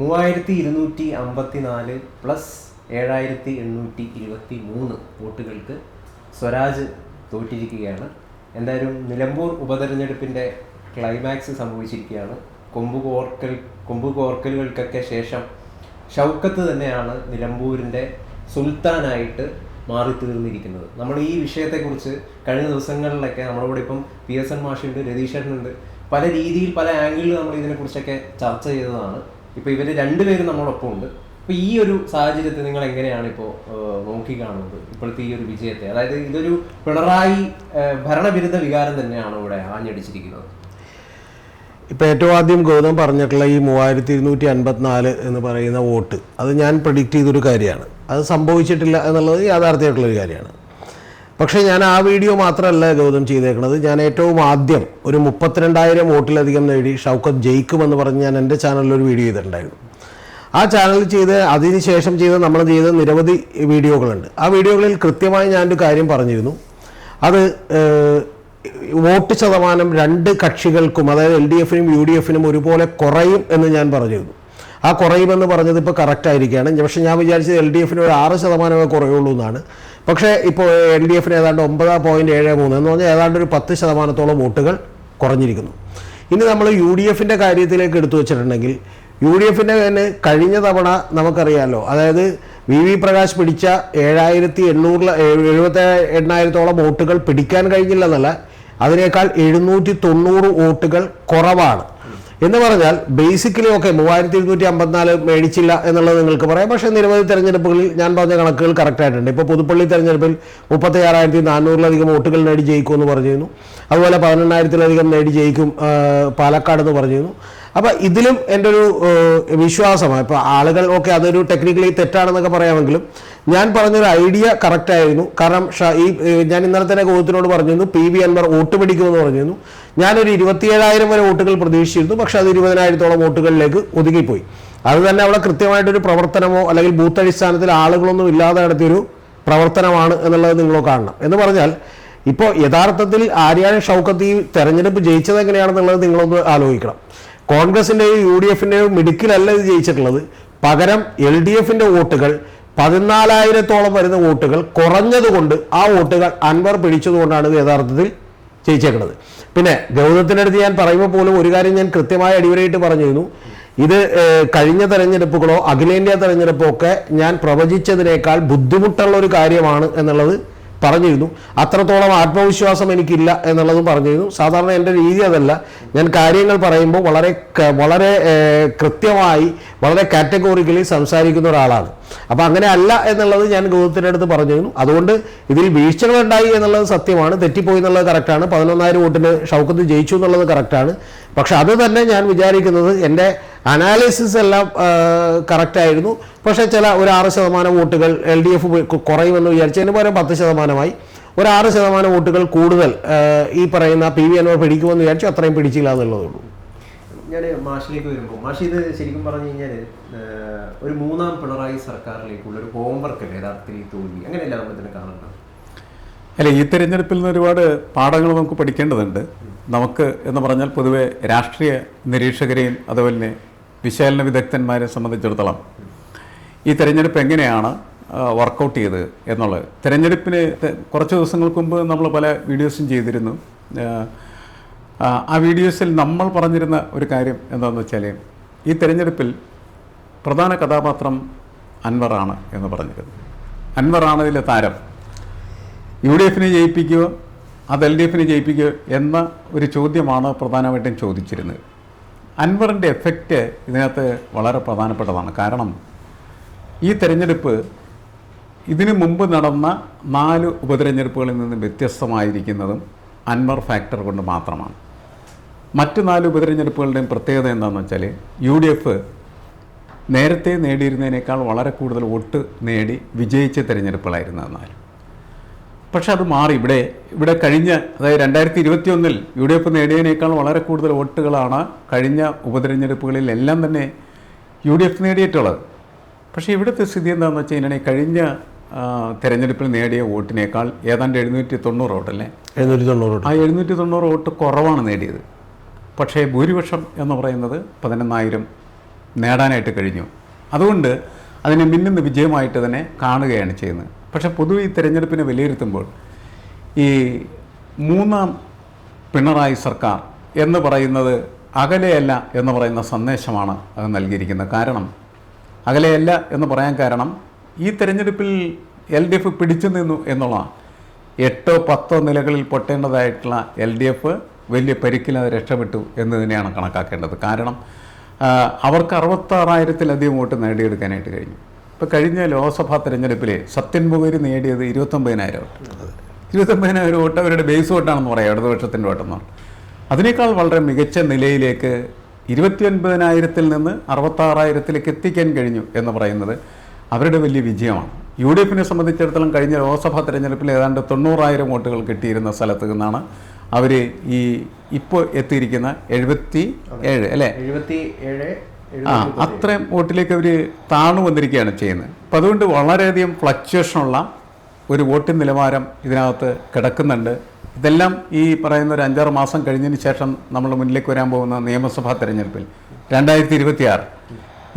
3254 plus 7823 വോട്ടുകൾക്ക് സ്വരാജ് തോറ്റിരിക്കുകയാണ്. എന്തായാലും Nilambur ഉപതെരഞ്ഞെടുപ്പിൻ്റെ climax സംഭവിച്ചിരിക്കുകയാണ്. കൊമ്പ് കോർക്കലുകൾക്കൊക്കെ ശേഷം ഷൗക്കത്ത് തന്നെയാണ് നിലമ്പൂരിൻ്റെ സുൽത്താനായിട്ട് മാറിത്തീർന്നിരിക്കുന്നത്. നമ്മൾ ഈ വിഷയത്തെക്കുറിച്ച് കഴിഞ്ഞ ദിവസങ്ങളിലൊക്കെ നമ്മളിവിടെ ഇപ്പം PSN മാഷുണ്ട്, രതീഷേട്ടനുണ്ട്, പല രീതിയിൽ പല ആംഗിളിൽ നമ്മൾ ഇതിനെക്കുറിച്ചൊക്കെ ചർച്ച ചെയ്തതാണ്. ഇപ്പോൾ ഇവർ രണ്ടുപേരും നമ്മളൊപ്പം ഉണ്ട്. അപ്പോൾ ഈ ഒരു സാഹചര്യത്തിൽ നിങ്ങൾ എങ്ങനെയാണ് ഇപ്പോൾ നോക്കിക്കാണുന്നത് ഇപ്പോഴത്തെ ഈ ഒരു വിജയത്തെ? അതായത് ഇതൊരു പിണറായി ഭരണവിരുദ്ധ വികാരം തന്നെയാണ് ഇവിടെ ആഞ്ഞടിച്ചിരിക്കുന്നത്. ഇപ്പോൾ ഏറ്റവും ആദ്യം ഗൗതം പറഞ്ഞിട്ടുള്ള ഈ 3254 എന്ന് പറയുന്ന വോട്ട്, അത് ഞാൻ പ്രെഡിക്റ്റ് ചെയ്തൊരു കാര്യമാണ്. അത് സംഭവിച്ചിട്ടില്ല എന്നുള്ളത് യാഥാർത്ഥ്യമായിട്ടുള്ളൊരു കാര്യമാണ്. പക്ഷേ ഞാൻ ആ വീഡിയോ മാത്രമല്ല ഗൗതം ചെയ്തേക്കുന്നത്. ഞാൻ ഏറ്റവും ആദ്യം ഒരു 32,000 വോട്ടിലധികം നേടി ഷൗക്കത്ത് ജയിക്കുമെന്ന് പറഞ്ഞ് ഞാൻ എൻ്റെ ചാനലിലൊരു വീഡിയോ ചെയ്തിട്ടുണ്ടായിരുന്നു. ആ ചാനൽ ചെയ്ത് അതിനുശേഷം നമ്മൾ ചെയ്ത നിരവധി വീഡിയോകളുണ്ട്. ആ വീഡിയോകളിൽ കൃത്യമായി ഞാനൊരു കാര്യം പറഞ്ഞിരുന്നു. അത് വോട്ട് ശതമാനം രണ്ട് കക്ഷികൾക്കും, അതായത് LDFനും UDFനും ഒരുപോലെ കുറയും എന്ന് ഞാൻ പറഞ്ഞിരുന്നു. ആ കുറയുമെന്ന് പറഞ്ഞത് ഇപ്പോൾ കറക്റ്റായിരിക്കുകയാണ്. പക്ഷേ ഞാൻ വിചാരിച്ചത് LDFന് ഒരു 6% കുറയുള്ളൂ എന്നാണ്. പക്ഷേ ഇപ്പോൾ LDFന് ഏതാണ്ട് 9.73 എന്ന് പറഞ്ഞാൽ ഏതാണ്ട് ഒരു 10% വോട്ടുകൾ കുറഞ്ഞിരിക്കുന്നു. ഇനി നമ്മൾ UDFൻ്റെ കാര്യത്തിലേക്ക് എടുത്തു വെച്ചിട്ടുണ്ടെങ്കിൽ, UDFൻ്റെ തന്നെ കഴിഞ്ഞ തവണ നമുക്കറിയാമല്ലോ, അതായത് VV പ്രകാശ് പിടിച്ച 78,000 വോട്ടുകൾ പിടിക്കാൻ കഴിഞ്ഞില്ലെന്നല്ല, അതിനേക്കാൾ 790 വോട്ടുകൾ കുറവാണ്. എന്ന് പറഞ്ഞാൽ ബേസിക്കലി 3254 മേടിച്ചില്ല എന്നുള്ളത് നിങ്ങൾക്ക് പറയാം. പക്ഷേ നിരവധി തെരഞ്ഞെടുപ്പുകളിൽ ഞാൻ പറഞ്ഞ കണക്കുകൾ കറക്റ്റായിട്ടുണ്ട്. ഇപ്പോൾ പുതുപ്പള്ളി തെരഞ്ഞെടുപ്പിൽ 36,400 വോട്ടുകൾ നേടി ജയിക്കുമെന്ന് പറഞ്ഞിരുന്നു. അതുപോലെ 18,000 നേടി ജയിക്കും പാലക്കാട് എന്ന് പറഞ്ഞിരുന്നു. അപ്പോൾ ഇതിലും എൻ്റെ ഒരു വിശ്വാസമാണ്. ഇപ്പോൾ ആളുകൾ അതൊരു ടെക്നിക്കലി തെറ്റാണെന്നൊക്കെ പറയാമെങ്കിലും ഞാൻ പറഞ്ഞൊരു ഐഡിയ കറക്റ്റായിരുന്നു. കാരണം ഞാൻ ഇന്നലെ തന്നെ ഗോത്രത്തിനോട് പറഞ്ഞിരുന്നു PV അൻവർ വോട്ട് പിടിക്കുമെന്ന് പറഞ്ഞിരുന്നു. ഞാനൊരു 27,000 വരെ വോട്ടുകൾ പ്രതീക്ഷിച്ചിരുന്നു. പക്ഷേ അത് 20,000 വോട്ടുകളിലേക്ക് ഒതുങ്ങിപ്പോയി. അത് തന്നെ അവിടെ കൃത്യമായിട്ടൊരു പ്രവർത്തനമോ അല്ലെങ്കിൽ ബൂത്ത് അടിസ്ഥാനത്തിൽ ആളുകളൊന്നും ഇല്ലാതെ നടത്തിയൊരു പ്രവർത്തനമാണ് എന്നുള്ളത് നിങ്ങൾ കാണണം. എന്ന് പറഞ്ഞാൽ ഇപ്പോൾ യഥാർത്ഥത്തിൽ ആര്യാണി ഷൗക്കത്ത് ഈ തെരഞ്ഞെടുപ്പ് ജയിച്ചത് എങ്ങനെയാണെന്നുള്ളത് നിങ്ങളൊന്ന് ആലോചിക്കണം. കോൺഗ്രസിൻ്റെയും UDFൻ്റെയും മിടുക്കിലല്ല ഇത് ജയിച്ചിട്ടുള്ളത്. പകരം LDFൻ്റെ വോട്ടുകൾ 14,000 വരുന്ന വോട്ടുകൾ കുറഞ്ഞതുകൊണ്ട് ആ വോട്ടുകൾ അൻവർ പിടിച്ചതുകൊണ്ടാണ് ഇത് യഥാർത്ഥത്തിൽ ജയിച്ചേക്കുന്നത്. പിന്നെ ഗൗതത്തിൻ്റെ അടുത്ത് ഞാൻ പറയുമ്പോൾ പോലും ഒരു കാര്യം ഞാൻ കൃത്യമായി അടിവരയിട്ട് പറഞ്ഞിരുന്നു. ഇത് കഴിഞ്ഞ തെരഞ്ഞെടുപ്പുകളോ അഖിലേന്ത്യാ തെരഞ്ഞെടുപ്പോ ഒക്കെ ഞാൻ പ്രവചിച്ചതിനേക്കാൾ ബുദ്ധിമുട്ടുള്ള ഒരു കാര്യമാണ് എന്നുള്ളത് പറഞ്ഞിരുന്നു. അത്രത്തോളം ആത്മവിശ്വാസം എനിക്കില്ല എന്നുള്ളതും പറഞ്ഞിരുന്നു. സാധാരണ എൻ്റെ രീതി അതല്ല. ഞാൻ കാര്യങ്ങൾ പറയുമ്പോൾ വളരെ വളരെ കൃത്യമായി വളരെ കാറ്റഗോറിക്കലി സംസാരിക്കുന്ന ഒരാളാണ്. അപ്പോൾ അങ്ങനെ അല്ല എന്നുള്ളത് ഞാൻ ഗൗതത്തിൻ്റെ അടുത്ത് പറഞ്ഞിരുന്നു. അതുകൊണ്ട് ഇതിൽ വീഴ്ചകളുണ്ടായി എന്നുള്ളത് സത്യമാണ്, തെറ്റിപ്പോയി എന്നുള്ളത് കറക്റ്റാണ്. 11,000 വോട്ടിന് ഷൗക്കത്ത് ജയിച്ചു എന്നുള്ളത് കറക്റ്റാണ്. പക്ഷെ അത് തന്നെ ഞാൻ വിചാരിക്കുന്നത് എൻ്റെ അനാലിസിസ് എല്ലാം കറക്റ്റായിരുന്നു. പക്ഷേ ചില ഒരു 6% വോട്ടുകൾ LDF കുറയുമെന്ന് വിചാരിച്ചതിന് പകരം 10%, ഒരു 6% വോട്ടുകൾ കൂടുതൽ ഈ പറയുന്ന PV അൻവർ പിടിക്കുമെന്ന് വിചാരിച്ചു. അത്രയും പിടിച്ചില്ല എന്നുള്ളതേ ഉള്ളൂ. ഞാൻ മാഷിലേക്ക് വരുമ്പോൾ, മാഷി ഇത് ശരിക്കും പറഞ്ഞു കഴിഞ്ഞാൽ ഒരു മൂന്നാം പിണറായി സർക്കാരിലേക്കുള്ള ഒരു ഹോംവർക്ക് അല്ലേ യഥാർത്ഥത്തിൽ ഈ തോൽവി? അങ്ങനെയല്ല നമ്മൾ ഇതിനെ കാണുന്നത്. അല്ല, ഈ തെരഞ്ഞെടുപ്പിൽ നിന്ന് ഒരുപാട് പാഠങ്ങൾ നമുക്ക് പഠിക്കേണ്ടതുണ്ട്. നമുക്ക് എന്ന് പറഞ്ഞാൽ പൊതുവെ രാഷ്ട്രീയ നിരീക്ഷകരെയും അതുപോലെ തന്നെ വിശകലന വിദഗ്ധന്മാരെ സംബന്ധിച്ചിടത്തോളം ഈ തെരഞ്ഞെടുപ്പ് എങ്ങനെയാണ് വർക്കൗട്ട് ചെയ്തത് എന്നുള്ളത്. തെരഞ്ഞെടുപ്പിന് കുറച്ച് ദിവസങ്ങൾക്ക് മുമ്പ് നമ്മൾ പല വീഡിയോസും ചെയ്തിരുന്നു. ആ വീഡിയോസിൽ നമ്മൾ പറഞ്ഞിരുന്ന ഒരു കാര്യം എന്താണെന്ന് വെച്ചാൽ, ഈ തെരഞ്ഞെടുപ്പിൽ പ്രധാന കഥാപാത്രം അൻവറാണ് എന്ന് പറഞ്ഞിരുന്നു. അൻവറാണ് ഇതിലെ താരം. UDFനെ ജയിപ്പിക്കുകയോ അത് LDFനെ ജയിപ്പിക്കുകയോ എന്ന ഒരു ചോദ്യമാണ് പ്രധാനമായിട്ടും ചോദിച്ചിരുന്നത്. അൻവറിൻ്റെ എഫക്റ്റ് ഇതിനകത്ത് വളരെ പ്രധാനപ്പെട്ടതാണ്. കാരണം ഈ തെരഞ്ഞെടുപ്പ് ഇതിനു മുമ്പ് നടന്ന 4 ഉപതെരഞ്ഞെടുപ്പുകളിൽ നിന്ന് വ്യത്യസ്തമായിരിക്കുന്നതും അൻവർ ഫാക്ടർ കൊണ്ട് മാത്രമാണ്. മറ്റ് 4 ഉപതെരഞ്ഞെടുപ്പുകളുടെയും പ്രത്യേകത എന്താണെന്ന് വെച്ചാൽ, UDF നേരത്തെ നേടിയിരുന്നതിനേക്കാൾ വളരെ കൂടുതൽ വോട്ട് നേടി വിജയിച്ച തെരഞ്ഞെടുപ്പുകളായിരുന്നു. എന്നാൽ പക്ഷെ അത് മാറി. ഇവിടെ കഴിഞ്ഞ, അതായത് 2021 UDF നേടിയതിനേക്കാൾ വളരെ കൂടുതൽ വോട്ടുകളാണ് കഴിഞ്ഞ ഉപതെരഞ്ഞെടുപ്പുകളിൽ എല്ലാം തന്നെ UDF നേടിയിട്ടുള്ളത്. പക്ഷേ ഇവിടുത്തെ സ്ഥിതി എന്താണെന്ന് വെച്ച് കഴിഞ്ഞാൽ, കഴിഞ്ഞ തെരഞ്ഞെടുപ്പിൽ നേടിയ വോട്ടിനേക്കാൾ ഏതാണ്ട് 790 വോട്ടല്ലേ, 790 വോട്ട് കുറവാണ് നേടിയത്. പക്ഷേ ഭൂരിപക്ഷം എന്ന് പറയുന്നത് 11,000 നേടാനായിട്ട് കഴിഞ്ഞു. അതുകൊണ്ട് അതിനെ മിന്നുന്ന വിജയമായിട്ട് തന്നെ കാണുകയാണ് ചെയ്യുന്നത്. പക്ഷേ പൊതുവെ ഈ തിരഞ്ഞെടുപ്പിനെ വിലയിരുത്തുമ്പോൾ ഈ മൂന്നാം പിണറായി സർക്കാർ എന്ന് പറയുന്നത് അകലെയല്ല എന്ന് പറയുന്ന സന്ദേശമാണ് അത് നൽകിയിരിക്കുന്നത്. കാരണം അകലെയല്ല എന്ന് പറയാൻ കാരണം ഈ തിരഞ്ഞെടുപ്പിൽ LDF പിടിച്ചു നിന്നു എന്നുള്ളതാണ്. 8-10 നിലകളിൽ പൊട്ടേണ്ടതായിട്ടുള്ള LDF വലിയ പരിക്കില്ലാതെ രക്ഷപ്പെട്ടു എന്ന് തന്നെയാണ് കണക്കാക്കേണ്ടത്. കാരണം അവർക്ക് 66,000-ലധികം വോട്ട് നേടിയെടുക്കാനായിട്ട് കഴിഞ്ഞു. ഇപ്പോൾ കഴിഞ്ഞ ലോക്സഭാ തെരഞ്ഞെടുപ്പിൽ സത്യൻ മൊകേരി നേടിയത് 29,000 വോട്ട്. 29,000 വോട്ട് അവരുടെ ബേസ് വോട്ടാണെന്ന് പറയാം, ഇടതുപക്ഷത്തിൻ്റെ വോട്ടെന്നാണ്. അതിനേക്കാൾ വളരെ മികച്ച നിലയിലേക്ക് 29,000-ൽ നിന്ന് 66,000-ലേക്ക് എത്തിക്കാൻ കഴിഞ്ഞു എന്ന് പറയുന്നത് അവരുടെ വലിയ വിജയമാണ്. UDF-നെ സംബന്ധിച്ചിടത്തോളം കഴിഞ്ഞ ലോക്സഭാ തെരഞ്ഞെടുപ്പിൽ ഏതാണ്ട് 90,000 വോട്ടുകൾ കിട്ടിയിരുന്ന സ്ഥലത്ത് നിന്നാണ് അവർ ഈ ഇപ്പോൾ എത്തിയിരിക്കുന്ന 77 അല്ലേ, അത്രയും വോട്ടിലേക്ക് അവർ താണു വന്നിരിക്കുകയാണ് ചെയ്യുന്നത്. അപ്പം അതുകൊണ്ട് വളരെയധികം ഫ്ലക്ച്വേഷനുള്ള ഒരു വോട്ടിംഗ് നിലവാരം ഇതിനകത്ത് കിടക്കുന്നുണ്ട്. ഇതെല്ലാം ഈ പറയുന്ന ഒരു 5-6 മാസം കഴിഞ്ഞതിന് ശേഷം നമ്മൾ മുന്നിലേക്ക് വരാൻ പോകുന്ന നിയമസഭാ തെരഞ്ഞെടുപ്പിൽ 2026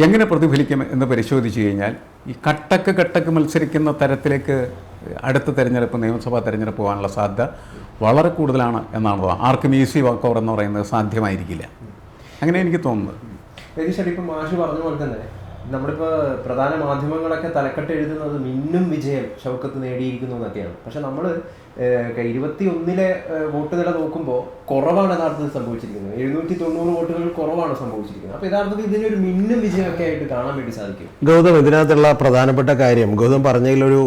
എങ്ങനെ പ്രതിഫലിക്കും എന്ന് പരിശോധിച്ച് കഴിഞ്ഞാൽ ഈ കട്ടക്ക് മത്സരിക്കുന്ന തരത്തിലേക്ക് അടുത്ത തെരഞ്ഞെടുപ്പ്, നിയമസഭാ തെരഞ്ഞെടുപ്പ് പോകാനുള്ള സാധ്യത വളരെ കൂടുതലാണ് എന്നാണ്. ആർക്കും ഈസി വാക്ക് ഓവർ എന്ന് പറയുന്നത് സാധ്യമായിരിക്കില്ല, അങ്ങനെ എനിക്ക് തോന്നുന്നത്. ഏകദേശം ഇപ്പം മാഷ് പറഞ്ഞ പോലെ തന്നെ നമ്മളിപ്പോൾ പ്രധാന മാധ്യമങ്ങളൊക്കെ തലക്കെട്ട് എഴുതുന്നത് മിന്നും വിജയം ഷൗക്കത്ത് നേടിയിരിക്കുന്നു എന്നൊക്കെയാണ്. പക്ഷെ നമ്മൾ 21-ലെ വോട്ട് നില നോക്കുമ്പോൾ കുറവാണ് യഥാർത്ഥത്തിൽ സംഭവിച്ചിരിക്കുന്നത്. 790 വോട്ടുകൾ കുറവാണ് സംഭവിച്ചിരിക്കുന്നത്. അപ്പോൾ യഥാർത്ഥത്തിൽ ഇതിനൊരു മിന്നും വിജയമൊക്കെ ആയിട്ട് കാണാൻ വേണ്ടി സാധിക്കും. ഗൗതം, ഇതിനകത്തുള്ള പ്രധാനപ്പെട്ട കാര്യം ഗൗതം പറഞ്ഞതിലൊരു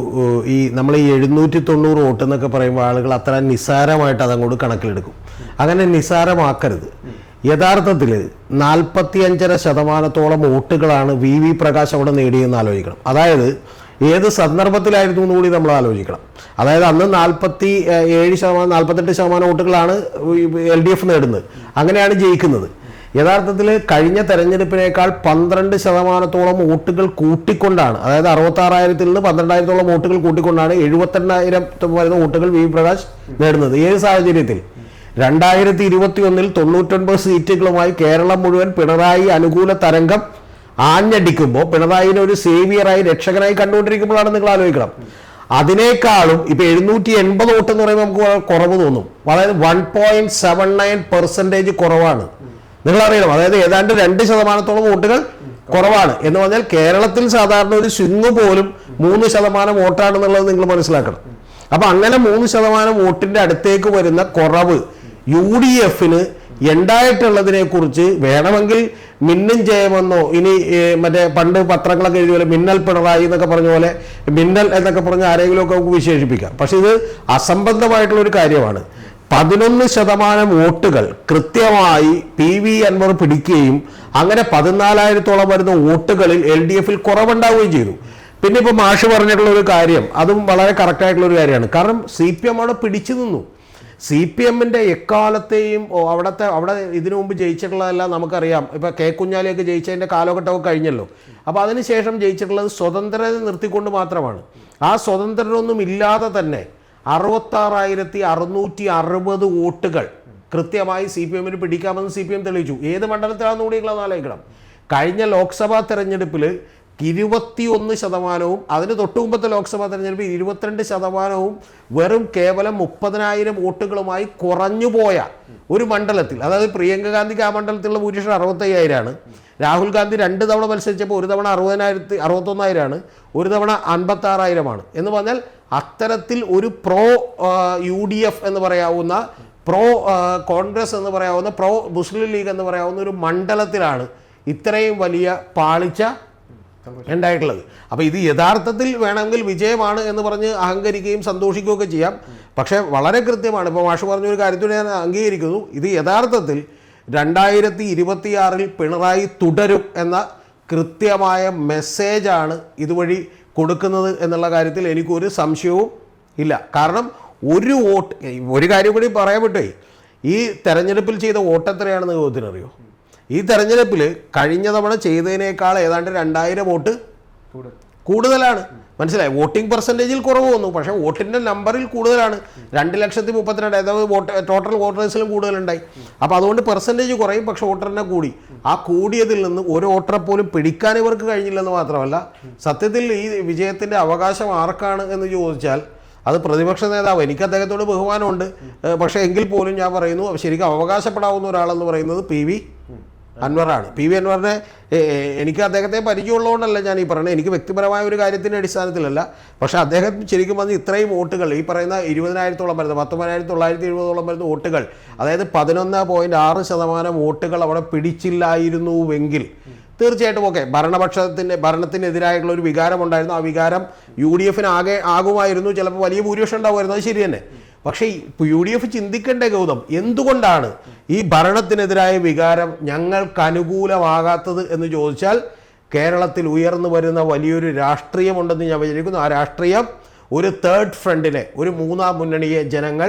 ഈ നമ്മൾ ഈ 790 വോട്ട് എന്നൊക്കെ പറയുമ്പോൾ ആളുകൾ അത്ര നിസ്സാരമായിട്ട് അതങ്ങോട്ട് കണക്കിലെടുക്കും. അങ്ങനെ നിസ്സാരമാക്കരുത്. യഥാർത്ഥത്തിൽ 45.5% വോട്ടുകളാണ് VV പ്രകാശ് അവിടെ നേടിയെന്ന് ആലോചിക്കണം. അതായത് ഏത് സന്ദർഭത്തിലായിരുന്നു എന്നുകൂടി നമ്മൾ ആലോചിക്കണം. അതായത് അന്ന് 47%-48% വോട്ടുകളാണ് LDF നേടുന്നത്. അങ്ങനെയാണ് ജയിക്കുന്നത്. യഥാർത്ഥത്തിൽ കഴിഞ്ഞ തെരഞ്ഞെടുപ്പിനേക്കാൾ 12% വോട്ടുകൾ കൂട്ടിക്കൊണ്ടാണ്, അതായത് 66,000-ൽ നിന്ന് 12,000-ഓളം വോട്ടുകൾ കൂട്ടിക്കൊണ്ടാണ് 78,000 വരുന്ന വോട്ടുകൾ VV പ്രകാശ് നേടുന്നത്. ഏത് സാഹചര്യത്തിൽ 2021-ൽ 99 സീറ്റുകളുമായി കേരളം മുഴുവൻ പിണറായി അനുകൂല തരംഗം ആഞ്ഞടിക്കുമ്പോൾ പിണറായിനെ ഒരു സേവിയറായി, രക്ഷകനായി കണ്ടുകൊണ്ടിരിക്കുമ്പോഴാണ് നിങ്ങൾ ആലോചിക്കണം. അതിനേക്കാളും ഇപ്പൊ 780 വോട്ട് എന്ന് പറയുമ്പോൾ നമുക്ക് കുറവ് തോന്നും. അതായത് 1.79% കുറവാണ്. നിങ്ങൾ അറിയണം, അതായത് ഏതാണ്ട് 2% വോട്ടുകൾ കുറവാണ് എന്ന് പറഞ്ഞാൽ കേരളത്തിൽ സാധാരണ ഒരു സ്വിംഗ് പോലും 3% വോട്ടാണെന്നുള്ളത് നിങ്ങൾ മനസ്സിലാക്കണം. അപ്പൊ അങ്ങനെ 3% വോട്ടിന്റെ അടുത്തേക്ക് വരുന്ന കുറവ് UDF-ന് ഉണ്ടായിട്ടുള്ളതിനെ കുറിച്ച് വേണമെങ്കിൽ മിന്നും ജയമെന്നോ ഇനി മറ്റേ പണ്ട് പത്രങ്ങളൊക്കെ എഴുതിയ പോലെ മിന്നൽ പിണറായി എന്നൊക്കെ പറഞ്ഞ പോലെ മിന്നൽ എന്നൊക്കെ പറഞ്ഞ് ആരെങ്കിലും ഒക്കെ നമുക്ക് വിശേഷിപ്പിക്കാം. പക്ഷെ ഇത് അസംബന്ധമായിട്ടുള്ള ഒരു കാര്യമാണ്. 11% വോട്ടുകൾ കൃത്യമായി PV അൻവർ പിടിക്കുകയും അങ്ങനെ 14,000-ഓളം വരുന്ന വോട്ടുകളിൽ LDF-ൽ കുറവുണ്ടാവുകയും ചെയ്തു. പിന്നെ ഇപ്പോൾ മാഷ് പറഞ്ഞിട്ടുള്ള ഒരു കാര്യം, അതും വളരെ കറക്റ്റായിട്ടുള്ള ഒരു കാര്യമാണ്. കാരണം CPM അവിടെ പിടിച്ചു നിന്നു. CPM-ന്റെ എക്കാലത്തെയും അവിടെ ഇതിനു മുമ്പ് ജയിച്ചിട്ടുള്ളതെല്ലാം നമുക്കറിയാം. ഇപ്പോൾ K. കുഞ്ഞാലിയൊക്കെ ജയിച്ചതിൻ്റെ കാലഘട്ടമൊക്കെ കഴിഞ്ഞല്ലോ. അപ്പോൾ അതിനുശേഷം ജയിച്ചിട്ടുള്ളത് സ്വതന്ത്രരെ നിർത്തിക്കൊണ്ട് മാത്രമാണ്. ആ സ്വതന്ത്രരൊന്നും ഇല്ലാതെ തന്നെ 66,660 വോട്ടുകൾ കൃത്യമായി CPM-ന് പിടിക്കാമെന്ന് CPM തെളിയിച്ചു. ഏത് മണ്ഡലത്തിലാണെന്ന് കൂടി നിങ്ങളത് ആലോചിക്കണം. കഴിഞ്ഞ ലോക്സഭാ തെരഞ്ഞെടുപ്പിൽ 21%, അതിന് തൊട്ടുമുമ്പത്തെ ലോക്സഭാ തെരഞ്ഞെടുപ്പിൽ 22% വെറും കേവലം 30,000 വോട്ടുകളുമായി കുറഞ്ഞുപോയ ഒരു മണ്ഡലത്തിൽ, അതായത് പ്രിയങ്ക ഗാന്ധിക്ക് ആ മണ്ഡലത്തിലുള്ള ഭൂരിപക്ഷം 65,000-ആണ്. രാഹുൽ ഗാന്ധി 2 തവണ മത്സരിച്ചപ്പോൾ ഒരു തവണ 61,000-ആണ്, ഒരു തവണ 56,000-ആണ്. എന്ന് പറഞ്ഞാൽ അത്തരത്തിൽ ഒരു പ്രോ UDF എന്ന് പറയാവുന്ന, പ്രോ കോൺഗ്രസ് എന്ന് പറയാവുന്ന, പ്രോ മുസ്ലിം ലീഗ് എന്ന് പറയാവുന്ന ഒരു മണ്ഡലത്തിലാണ് ഇത്രയും വലിയ പാളിച്ച ഉണ്ടായിട്ടുള്ളത്. അപ്പോൾ ഇത് യഥാർത്ഥത്തിൽ വേണമെങ്കിൽ വിജയമാണ് എന്ന് പറഞ്ഞ് അഹങ്കരിക്കുകയും സന്തോഷിക്കുകയൊക്കെ ചെയ്യാം. പക്ഷേ വളരെ കൃത്യമാണ്. ഇപ്പോൾ മാഷ് പറഞ്ഞൊരു കാര്യത്തോട് ഞാൻ അംഗീകരിക്കുന്നു. ഇത് യഥാർത്ഥത്തിൽ 2026-ൽ പിണറായി തുടരും എന്ന കൃത്യമായ മെസ്സേജാണ് ഇതുവഴി കൊടുക്കുന്നത് എന്നുള്ള കാര്യത്തിൽ എനിക്കൊരു സംശയവും ഇല്ല. കാരണം ഒരു കാര്യം കൂടി പറയാൻ പറ്റേ, ഈ തെരഞ്ഞെടുപ്പിൽ ചെയ്ത വോട്ട് എത്രയാണെന്ന് ചോദ്യത്തിനറിയോ? ഈ തെരഞ്ഞെടുപ്പിൽ കഴിഞ്ഞ തവണ ചെയ്തതിനേക്കാൾ ഏതാണ്ട് 2,000 വോട്ട് കൂടുതലാണ്. മനസ്സിലായി? വോട്ടിംഗ് പെർസെൻറ്റേജിൽ കുറവ് വന്നു, പക്ഷേ വോട്ടിൻ്റെ നമ്പറിൽ കൂടുതലാണ്. 2,32,000, അതായത് ടോട്ടൽ വോട്ടേഴ്സിലും കൂടുതലുണ്ടായി. അപ്പോൾ അതുകൊണ്ട് പെർസെൻറ്റേജ് കുറയും, പക്ഷേ വോട്ടറിനെ കൂടി. ആ കൂടിയതിൽ നിന്ന് ഒരു വോട്ടറെ പോലും പിടിക്കാൻ ഇവർക്ക് കഴിഞ്ഞില്ലെന്ന് മാത്രമല്ല, സത്യത്തിൽ ഈ വിജയത്തിൻ്റെ അവകാശം ആർക്കാണ് എന്ന് ചോദിച്ചാൽ അത് പ്രതിപക്ഷ നേതാവ്. എനിക്ക് അദ്ദേഹത്തോട് ബഹുമാനമുണ്ട്, പക്ഷേ എങ്കിൽ പോലും ഞാൻ പറയുന്നു ശരിക്കും അവകാശപ്പെടാവുന്ന ഒരാളെന്ന് പറയുന്നത് PV അൻവറാണ്. PV അൻവറിനെ എനിക്ക് അദ്ദേഹത്തെ പരിചയമുള്ളതുകൊണ്ടല്ല ഞാൻ ഈ പറയുന്നത്, എനിക്ക് വ്യക്തിപരമായ ഒരു കാര്യത്തിൻ്റെ അടിസ്ഥാനത്തിലല്ല. പക്ഷേ അദ്ദേഹം ശരിക്കും വന്ന് ഇത്രയും വോട്ടുകൾ, ഈ പറയുന്ന 20,000-ഓളം വരുന്ന 19,970 വരുന്ന വോട്ടുകൾ, അതായത് 11.6% വോട്ടുകൾ അവിടെ പിടിച്ചില്ലായിരുന്നുവെങ്കിൽ തീർച്ചയായിട്ടും ഓക്കെ, ഭരണത്തിനെതിരായിട്ടുള്ള ഒരു വികാരമുണ്ടായിരുന്നു. ആ വികാരം UDF ആകുമായിരുന്നു, ചിലപ്പോൾ വലിയ ഭൂരിപക്ഷം ഉണ്ടാവുമായിരുന്നു, അത് ശരി തന്നെ. പക്ഷേ UDF ചിന്തിക്കേണ്ട ഗൗതം, എന്തുകൊണ്ടാണ് ഈ ഭരണത്തിനെതിരായ വികാരം ഞങ്ങൾക്ക് അനുകൂലമാകാത്തത് എന്ന് ചോദിച്ചാൽ, കേരളത്തിൽ ഉയർന്നു വരുന്ന വലിയൊരു രാഷ്ട്രീയമുണ്ടെന്ന് ഞാൻ വിചാരിക്കുന്നു. ആ രാഷ്ട്രീയം ഒരു തേർഡ് ഫ്രണ്ടിനെ, ഒരു മൂന്നാം മുന്നണിയെ ജനങ്ങൾ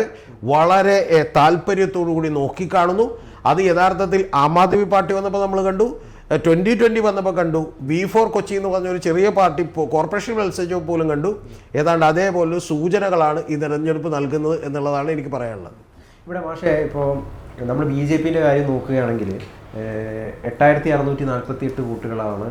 വളരെ താല്പര്യത്തോടു കൂടി നോക്കിക്കാണുന്നു. അത് യഥാർത്ഥത്തിൽ ആം ആദ്മി പാർട്ടി വന്നപ്പോൾ നമ്മൾ കണ്ടു, 2020 വന്നപ്പോൾ കണ്ടു, V4 കൊച്ചി എന്ന് പറഞ്ഞൊരു ചെറിയ പാർട്ടി കോർപ്പറേഷൻ മത്സരിച്ചപ്പോൾ പോലും കണ്ടു. ഏതാണ്ട് അതേപോലെ സൂചനകളാണ് ഈ തെരഞ്ഞെടുപ്പ് നൽകുന്നത് എന്നുള്ളതാണ് എനിക്ക് പറയാനുള്ളത്. ഇവിടെ പക്ഷേ ഇപ്പോൾ നമ്മൾ BJPയുടെ കാര്യം നോക്കുകയാണെങ്കിൽ 8,648 വോട്ടുകളാണ്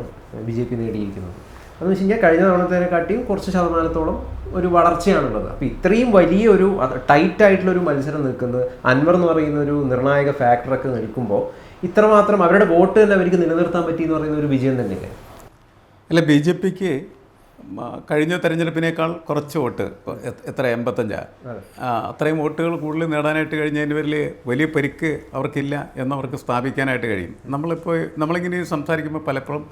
BJP നേടിയിരിക്കുന്നത്. അതെന്ന് വെച്ച് കഴിഞ്ഞാൽ കഴിഞ്ഞ തവണത്തേനെക്കാട്ടിയും കുറച്ച് ശതമാനത്തോളം ഒരു വളർച്ചയാണുള്ളത്. അപ്പോൾ ഇത്രയും വലിയൊരു ടൈറ്റായിട്ടുള്ളൊരു മത്സരം നിൽക്കുന്നത്, അൻവർ എന്ന് പറയുന്ന ഒരു നിർണായക ഫാക്ടറൊക്കെ നിൽക്കുമ്പോൾ ഇത്രമാത്രം അവരുടെ വോട്ട് തന്നെ അവർക്ക് നിലനിർത്താൻ പറ്റി എന്ന് പറയുന്ന ഒരു വിജയം തന്നെയല്ലേ? അല്ല, BJPക്ക് കഴിഞ്ഞ തെരഞ്ഞെടുപ്പിനേക്കാൾ കുറച്ച് വോട്ട്, എത്ര 85, അത്രയും വോട്ടുകൾ കൂടുതൽ നേടാനായിട്ട് കഴിഞ്ഞതിൻ്റെ പേരിൽ വലിയ പരിക്ക് അവർക്കില്ല എന്നവർക്ക് സ്ഥാപിക്കാനായിട്ട് കഴിയും. നമ്മളിങ്ങനെ സംസാരിക്കുമ്പോൾ പലപ്പോഴും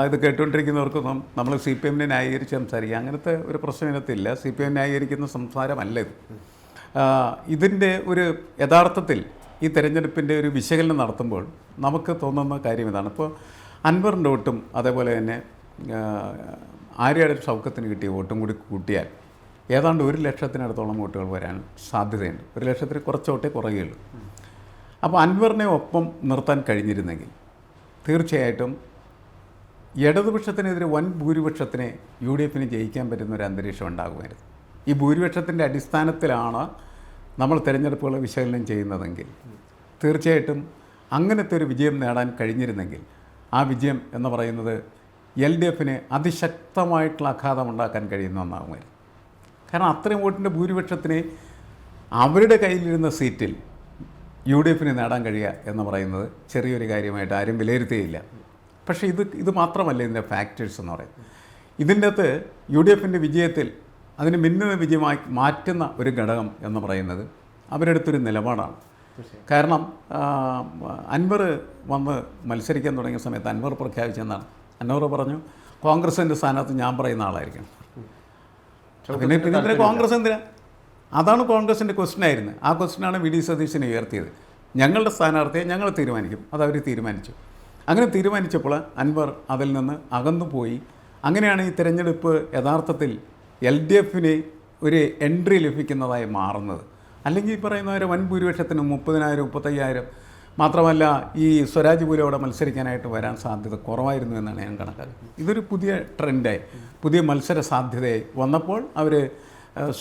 ഇത് കേട്ടുകൊണ്ടിരിക്കുന്നവർക്കൊന്നും നമ്മൾ CPM-നെ ന്യായീകരിച്ച് സംസാരിക്കുക, അങ്ങനത്തെ ഒരു പ്രശ്നം ഇതിനകത്തില്ല. CPM ന്യായീകരിക്കുന്ന സംസാരമല്ല ഇത്. ഇതിൻ്റെ ഒരു യഥാർത്ഥത്തിൽ ഈ തെരഞ്ഞെടുപ്പിൻ്റെ ഒരു വിശകലനം നടത്തുമ്പോൾ നമുക്ക് തോന്നുന്ന കാര്യം ഇതാണ്. ഇപ്പോൾ അൻവറിൻ്റെ വോട്ടും അതേപോലെ തന്നെ ആര്യാടൻ ഷൗക്കത്തിന് കിട്ടിയ വോട്ടും കൂടി കൂട്ടിയാൽ ഏതാണ്ട് 1,00,000-അടുത്തോളം വോട്ടുകൾ വരാൻ സാധ്യതയുണ്ട്. 1,00,000-ൽ കുറച്ച് വോട്ടേ കുറയുകയുള്ളൂ. അപ്പോൾ അൻവറിനെ ഒപ്പം നിർത്താൻ കഴിഞ്ഞിരുന്നെങ്കിൽ തീർച്ചയായിട്ടും ഇടതുപക്ഷത്തിനെതിരെ വൻ ഭൂരിപക്ഷത്തിനെ UDF-ന് ജയിക്കാൻ പറ്റുന്ന ഒരു അന്തരീക്ഷം ഉണ്ടാകുമായിരുന്നു. ഈ ഭൂരിപക്ഷത്തിൻ്റെ അടിസ്ഥാനത്തിലാണ് നമ്മൾ തിരഞ്ഞെടുപ്പുകൾ വിശകലനം ചെയ്യുന്നതെങ്കിൽ തീർച്ചയായിട്ടും അങ്ങനത്തെ ഒരു വിജയം നേടാൻ കഴിഞ്ഞിരുന്നെങ്കിൽ ആ വിജയം എന്ന് പറയുന്നത് LDF-ന് അതിശക്തമായിട്ടുള്ള ആഘാതമുണ്ടാക്കാൻ കഴിയുന്ന ഒന്നാകുമായിരുന്നു. കാരണം അത്രയും വോട്ടിൻ്റെ ഭൂരിപക്ഷത്തിന് അവരുടെ കയ്യിലിരുന്ന സീറ്റിൽ UDF-ന് നേടാൻ കഴിയുക എന്ന് പറയുന്നത് ചെറിയൊരു കാര്യമായിട്ട് ആരും വിലയിരുത്തുകയില്ല. പക്ഷേ ഇത് മാത്രമല്ല ഇതിൻ്റെ ഫാക്ടേഴ്സ് എന്ന് പറയുന്നത്. ഇതിൻ്റെ അകത്ത് UDF-ൻ്റെ വിജയത്തിൽ അതിന് മിന്നുന്ന വിജയമായി മാറ്റുന്ന ഒരു ഘടകം എന്ന് പറയുന്നത് അവരെടുത്തൊരു നിലപാടാണ്. കാരണം അൻവർ വന്ന് മത്സരിക്കാൻ തുടങ്ങിയ സമയത്ത് അൻവർ പ്രഖ്യാപിച്ചെന്നാണ്. അൻവർ പറഞ്ഞു, കോൺഗ്രസിൻ്റെ സ്ഥാനത്ത് ഞാൻ പറയുന്ന ആളായിരിക്കണം. പിന്നെ എന്തിനാ കോൺഗ്രസ് എന്തിനാ? അതാണ് കോൺഗ്രസിൻ്റെ ക്വസ്റ്റ്യനായിരുന്നു. ആ ക്വസ്റ്റ്യനാണ് VD സതീശനെ ഉയർത്തിയത്. ഞങ്ങളുടെ സ്ഥാനാർത്ഥിയെ ഞങ്ങൾ തീരുമാനിക്കും, അതവർ തീരുമാനിച്ചു. അങ്ങനെ തീരുമാനിച്ചപ്പോൾ അൻവർ അതിൽ നിന്ന് അകന്നു പോയി. അങ്ങനെയാണ് ഈ തിരഞ്ഞെടുപ്പ് യഥാർത്ഥത്തിൽ LDF-ന് ഒരു എൻട്രി ലഭിക്കുന്നതായി മാറുന്നത്. അല്ലെങ്കിൽ ഈ പറയുന്നവരെ വൻ ഭൂരിപക്ഷത്തിന് 30,000, 35,000 മാത്രമല്ല ഈ സ്വരാജ് പോലും അവിടെ മത്സരിക്കാനായിട്ട് വരാൻ സാധ്യത കുറവായിരുന്നു എന്നാണ് ഞാൻ കണക്കാക്കുന്നത്. ഇതൊരു പുതിയ ട്രെൻഡായി, പുതിയ മത്സര സാധ്യതയായി വന്നപ്പോൾ അവർ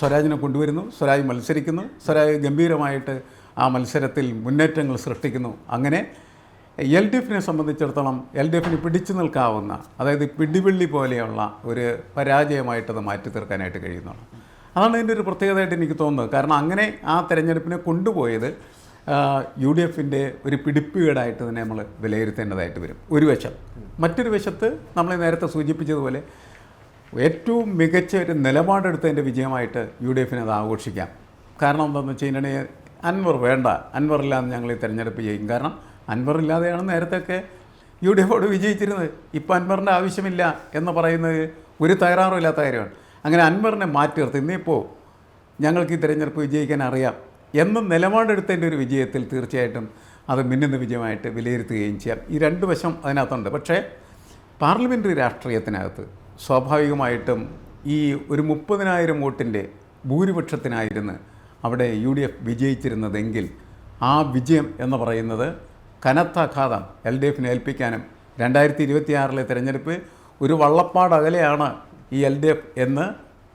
സ്വരാജിനെ കൊണ്ടുവരുന്നു, സ്വരാജ് മത്സരിക്കുന്നു, സ്വരാജ് ഗംഭീരമായിട്ട് ആ മത്സരത്തിൽ മുന്നേറ്റങ്ങൾ സൃഷ്ടിക്കുന്നു. അങ്ങനെ LDF-നെ സംബന്ധിച്ചിടത്തോളം LDF-ന് പിടിച്ചു നിൽക്കാവുന്ന, അതായത് പിടിവെള്ളി പോലെയുള്ള ഒരു പരാജയമായിട്ടത് മാറ്റി തീർക്കാനായിട്ട് കഴിയുന്നതാണ്. അതാണ് ഇതിൻ്റെ ഒരു പ്രത്യേകതയായിട്ട് എനിക്ക് തോന്നുന്നത്. കാരണം അങ്ങനെ ആ തെരഞ്ഞെടുപ്പിനെ കൊണ്ടുപോയത് UDF-ൻ്റെ ഒരു പിടിപ്പുകേടായിട്ട് തന്നെ നമ്മൾ വിലയിരുത്തേണ്ടതായിട്ട് വരും ഒരു വശം. മറ്റൊരു വശത്ത് നമ്മൾ നേരത്തെ സൂചിപ്പിച്ചതുപോലെ ഏറ്റവും മികച്ച ഒരു നിലപാടെടുത്തതിൻ്റെ വിജയമായിട്ട് UDF-നെ അത് ആഘോഷിക്കാം. കാരണം എന്താണെന്ന് വെച്ച് കഴിഞ്ഞാൽ അൻവർ വേണ്ട, അൻവറില്ലാതെ ഞങ്ങൾ ഈ തെരഞ്ഞെടുപ്പ് ചെയ്യും. കാരണം അൻവറില്ലാതെയാണ് നേരത്തെയൊക്കെ UDF-ഓട് വിജയിച്ചിരുന്നത്. ഇപ്പോൾ അൻവറിൻ്റെ ആവശ്യമില്ല എന്ന് പറയുന്നത് ഒരു തയ്യാറും ഇല്ലാത്ത കാര്യമാണ്. അങ്ങനെ അൻവറിനെ മാറ്റി നിർത്തി ഇന്നിപ്പോൾ ഞങ്ങൾക്ക് ഈ തിരഞ്ഞെടുപ്പ് വിജയിക്കാൻ അറിയാം എന്ന നിലപാടെടുത്തതിൻ്റെ ഒരു വിജയത്തിൽ തീർച്ചയായിട്ടും അത് മിന്നുന്ന വിജയമായിട്ട് വിലയിരുത്തുകയും ചെയ്യാം. ഈ രണ്ട് വശം അതിനകത്തുണ്ട്. പക്ഷേ പാർലമെൻ്ററി രാഷ്ട്രീയത്തിനകത്ത് സ്വാഭാവികമായിട്ടും ഈ ഒരു 30,000 വോട്ടിൻ്റെ ഭൂരിപക്ഷത്തിനായിരുന്നു അവിടെ UDF വിജയിച്ചിരുന്നതെങ്കിൽ ആ വിജയം എന്ന് പറയുന്നത് കനത്ത ആഘാതം LDF-നെ ഏൽപ്പിക്കാനും 2026-ലെ തിരഞ്ഞെടുപ്പ് ഒരു വള്ളപ്പാട് അകലെയാണ് ഈ LDF എന്ന്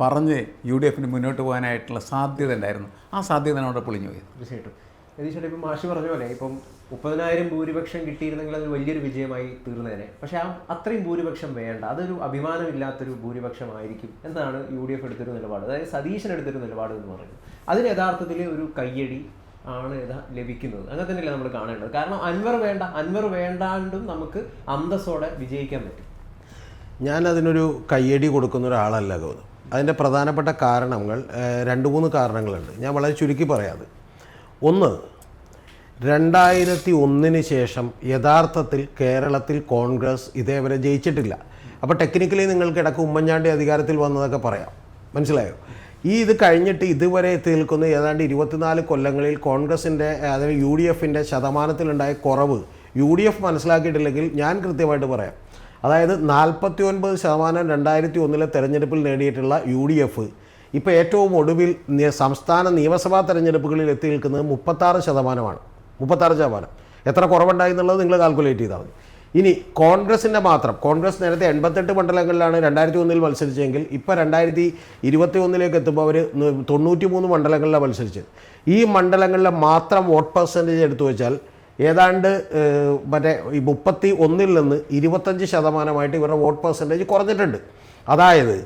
പറഞ്ഞ് UDF മുന്നോട്ട് പോകാനായിട്ടുള്ള സാധ്യത ഉണ്ടായിരുന്നു. ആ സാധ്യത അവിടെ പൊളിഞ്ഞു പോയത്. തീർച്ചയായിട്ടും. രതീഷേട്ടാ, ഇപ്പം മാഷ് പറഞ്ഞ പോലെ ഇപ്പം 30,000 ഭൂരിപക്ഷം കിട്ടിയിരുന്നെങ്കിൽ അത് വലിയൊരു വിജയമായി തീർന്നേനെ. പക്ഷേ അത്രയും ഭൂരിപക്ഷം വേണ്ട, അതൊരു അഭിമാനമില്ലാത്തൊരു ഭൂരിപക്ഷമായിരിക്കും എന്നാണ് UDF എടുത്തൊരു നിലപാട്, അതായത് സതീശൻ എടുത്തൊരു നിലപാട് എന്ന് പറയുന്നത്. അതിന് യഥാർത്ഥത്തിൽ ഒരു കയ്യടി ആണ് ലഭിക്കുന്നത്. അങ്ങനെ തന്നെയല്ലേ നമ്മൾ കാണേണ്ടത്. കാരണം അൻവർ വേണ്ടാണ്ടും നമുക്ക് അന്തസ്സോടെ വിജയിക്കാൻ പറ്റും. ഞാൻ അതിനൊരു കയ്യടി കൊടുക്കുന്ന ഒരാളല്ല ഗൗതം. അതിൻ്റെ പ്രധാനപ്പെട്ട കാരണങ്ങൾ 2-3 കാരണങ്ങളുണ്ട്. ഞാൻ വളരെ ചുരുക്കി പറയാതെ. ഒന്ന്, 2001 ശേഷം യഥാർത്ഥത്തിൽ കേരളത്തിൽ കോൺഗ്രസ് ഇതേവരെ ജയിച്ചിട്ടില്ല. അപ്പോൾ ടെക്നിക്കലി നിങ്ങൾക്ക് ഇടയ്ക്ക് ഉമ്മൻചാണ്ടി അധികാരത്തിൽ വന്നതൊക്കെ പറയാം, മനസ്സിലായോ? ഇത് കഴിഞ്ഞിട്ട് ഇതുവരെ എത്തി നിൽക്കുന്ന ഏതാണ്ട് 24 കൊല്ലങ്ങളിൽ കോൺഗ്രസിൻ്റെ അതായത് UDFൻ്റെ ശതമാനത്തിലുണ്ടായ കുറവ് UDF മനസ്സിലാക്കിയിട്ടില്ലെങ്കിൽ ഞാൻ കൃത്യമായിട്ട് പറയാം. അതായത് 49% 2001 തെരഞ്ഞെടുപ്പിൽ നേടിയിട്ടുള്ള UDF ഇപ്പോൾ ഏറ്റവും ഒടുവിൽ സംസ്ഥാന നിയമസഭാ തെരഞ്ഞെടുപ്പുകളിൽ എത്തി നിൽക്കുന്നത് 36%. 36%. എത്ര കുറവുണ്ടായി എന്നുള്ളത് നിങ്ങൾ കാൽക്കുലേറ്റ് ചെയ്താൽ മതി. ഇനി കോൺഗ്രസിൻ്റെ മാത്രം, കോൺഗ്രസ് നേരത്തെ 88 മണ്ഡലങ്ങളിലാണ് 2001 മത്സരിച്ചെങ്കിൽ ഇപ്പോൾ 2021 എത്തുമ്പോൾ അവർ 93 മണ്ഡലങ്ങളിലാണ് മത്സരിച്ചത്. ഈ മണ്ഡലങ്ങളിലെ മാത്രം വോട്ട് പെർസെൻറ്റേജ് എടുത്തു വെച്ചാൽ ഏതാണ്ട് മറ്റേ ഈ 31 നിന്ന് 25% ഇവരുടെ വോട്ട് പെർസെൻറ്റേജ് കുറഞ്ഞിട്ടുണ്ട്. അതായത്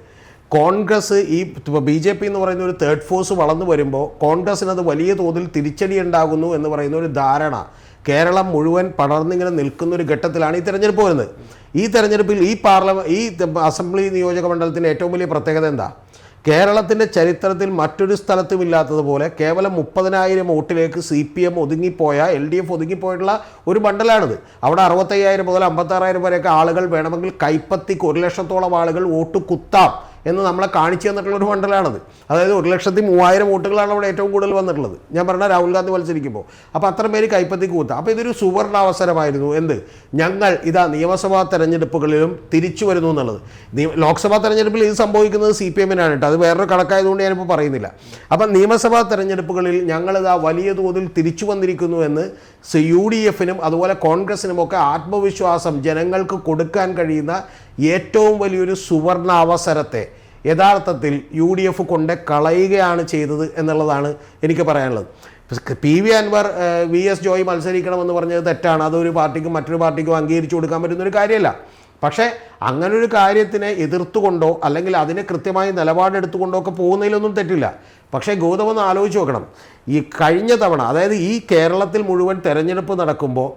കോൺഗ്രസ് ഈ BJP എന്ന് പറയുന്ന ഒരു തേർഡ് ഫോഴ്സ് വളർന്നു വരുമ്പോൾ കോൺഗ്രസ്സിനത് വലിയ തോതിൽ തിരിച്ചടി ഉണ്ടാകുന്നു എന്ന് പറയുന്ന ഒരു ധാരണ കേരളം മുഴുവൻ പടർന്നിങ്ങനെ നിൽക്കുന്ന ഒരു ഘട്ടത്തിലാണ് ഈ തെരഞ്ഞെടുപ്പ് വരുന്നത്. ഈ തെരഞ്ഞെടുപ്പിൽ ഈ അസംബ്ലി നിയോജക മണ്ഡലത്തിൻ്റെ ഏറ്റവും വലിയ പ്രത്യേകത എന്താ? കേരളത്തിൻ്റെ ചരിത്രത്തിൽ മറ്റൊരു സ്ഥലത്തും ഇല്ലാത്തതുപോലെ കേവലം 30,000 വോട്ടിലേക്ക് CPM ഒതുങ്ങിപ്പോയ, LDF ഒതുങ്ങിപ്പോയിട്ടുള്ള ഒരു മണ്ഡലമാണിത്. അവിടെ 65,000 മുതൽ 56,000 വരെയൊക്കെ ആളുകൾ വേണമെങ്കിൽ കൈപ്പത്തിക്ക് 1,00,000-ഓളം ആളുകൾ വോട്ട് കുത്താം എന്ന് നമ്മളെ കാണിച്ചു തന്നിട്ടുള്ളൊരു മണ്ഡലമാണത്. അതായത് 1,03,000 വോട്ടുകളാണ് അവിടെ ഏറ്റവും കൂടുതൽ വന്നിട്ടുള്ളത്. ഞാൻ പറഞ്ഞ രാഹുൽ ഗാന്ധി മത്സരിക്കുമ്പോൾ. അപ്പോൾ അത്ര പേര് കൈപ്പത്തിക്ക് കുത്താം. അപ്പോൾ ഇതൊരു സുവർണ അവസരമായിരുന്നു. ഞങ്ങൾ ഇതാ നിയമസഭാ തെരഞ്ഞെടുപ്പുകളിലും തിരിച്ചു വരുന്നു എന്നുള്ളത്. ലോക്സഭാ തെരഞ്ഞെടുപ്പിൽ ഇത് സംഭവിക്കുന്നത് CPM-നാണ് കേട്ടോ. അത് വേറൊരു കണക്കായതുകൊണ്ട് ഞാനിപ്പോൾ പറയുന്നില്ല. അപ്പം നിയമസഭാ തെരഞ്ഞെടുപ്പുകളിൽ ഞങ്ങളിതാ വലിയ തോതിൽ തിരിച്ചു വന്നിരിക്കുന്നു എന്ന് UDF-നും അതുപോലെ കോൺഗ്രസിനുമൊക്കെ ആത്മവിശ്വാസം ജനങ്ങൾക്ക് കൊടുക്കാൻ കഴിയുന്ന ഏറ്റവും വലിയൊരു സുവർണ അവസരത്തെ യഥാർത്ഥത്തിൽ UDF കൊണ്ട് കളയുകയാണ് ചെയ്തത് എന്നുള്ളതാണ് എനിക്ക് പറയാനുള്ളത്. PV അൻവർ VS ജോയ് മത്സരിക്കണമെന്ന് പറഞ്ഞത് തെറ്റാണ്. അതൊരു പാർട്ടിക്കും മറ്റൊരു പാർട്ടിക്കും അംഗീകരിച്ചു കൊടുക്കാൻ പറ്റുന്നൊരു കാര്യമല്ല. പക്ഷേ അങ്ങനൊരു കാര്യത്തിനെ എതിർത്തുകൊണ്ടോ അല്ലെങ്കിൽ അതിനെ കൃത്യമായി നിലപാടെടുത്തുകൊണ്ടോ ഒക്കെ പോകുന്നതിലൊന്നും തെറ്റില്ല. പക്ഷേ ഗൗതമൊന്ന് ആലോചിച്ച് നോക്കണം. ഈ കഴിഞ്ഞ തവണ, അതായത് ഈ കേരളത്തിൽ മുഴുവൻ തെരഞ്ഞെടുപ്പ് നടക്കുമ്പോൾ